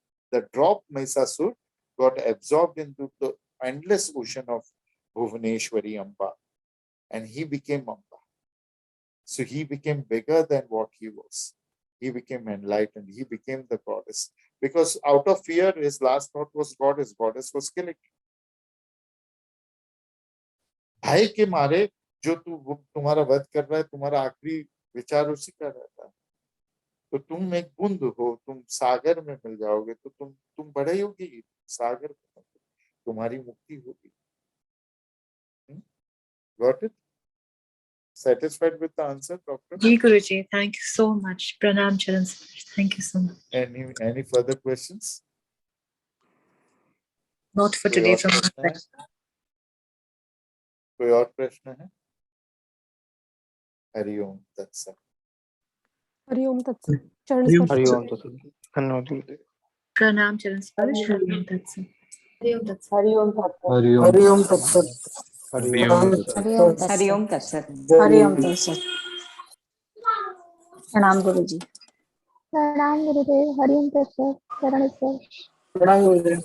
A: drop Mahishasur got absorbed into the endless ocean of Bhuvaneshwari Amba, and he became Amba. So he became bigger than what he was. He became enlightened. He became the goddess. Because out of fear, his last thought was goddess. Goddess was killing him. भय के मारे जो तुम्हारा वध कर रहा है, तुम्हारा आखिरी विचार उसी का रहता है। तो तुम एक बूंद हो, तुम सागर में मिल जाओगे, तो तुम बड़े होगी सागर में, तुम्हारी मुक्ति होगी। Got it? Satisfied with the answer, doctor?
E: Ji Guruji, thank you so much. Pranam Charan sir. Thank you so much.
A: Any further questions?
E: Not for today from my side.
A: कोई और प्रश्न है? हरिओम तत्सत।
I: हरिओम तत्सत। चरण स्पर्श।
D: हरिओम तत्सत। धन्यवाद।
E: Pranam Charan sir. Hariom Tatsat. Hariom Tatsat.
B: Hariom तत्सत।
J: हरिओम तत्सत।
C: हरिओम
B: हरिओम तत्सत।
I: हरिओम तत्सत। प्रणाम गुरुजी।
F: प्रणाम गुरुदेव। हरिओम तत्सत। चरण स्पर्श।
J: प्रणाम गुरुदेव।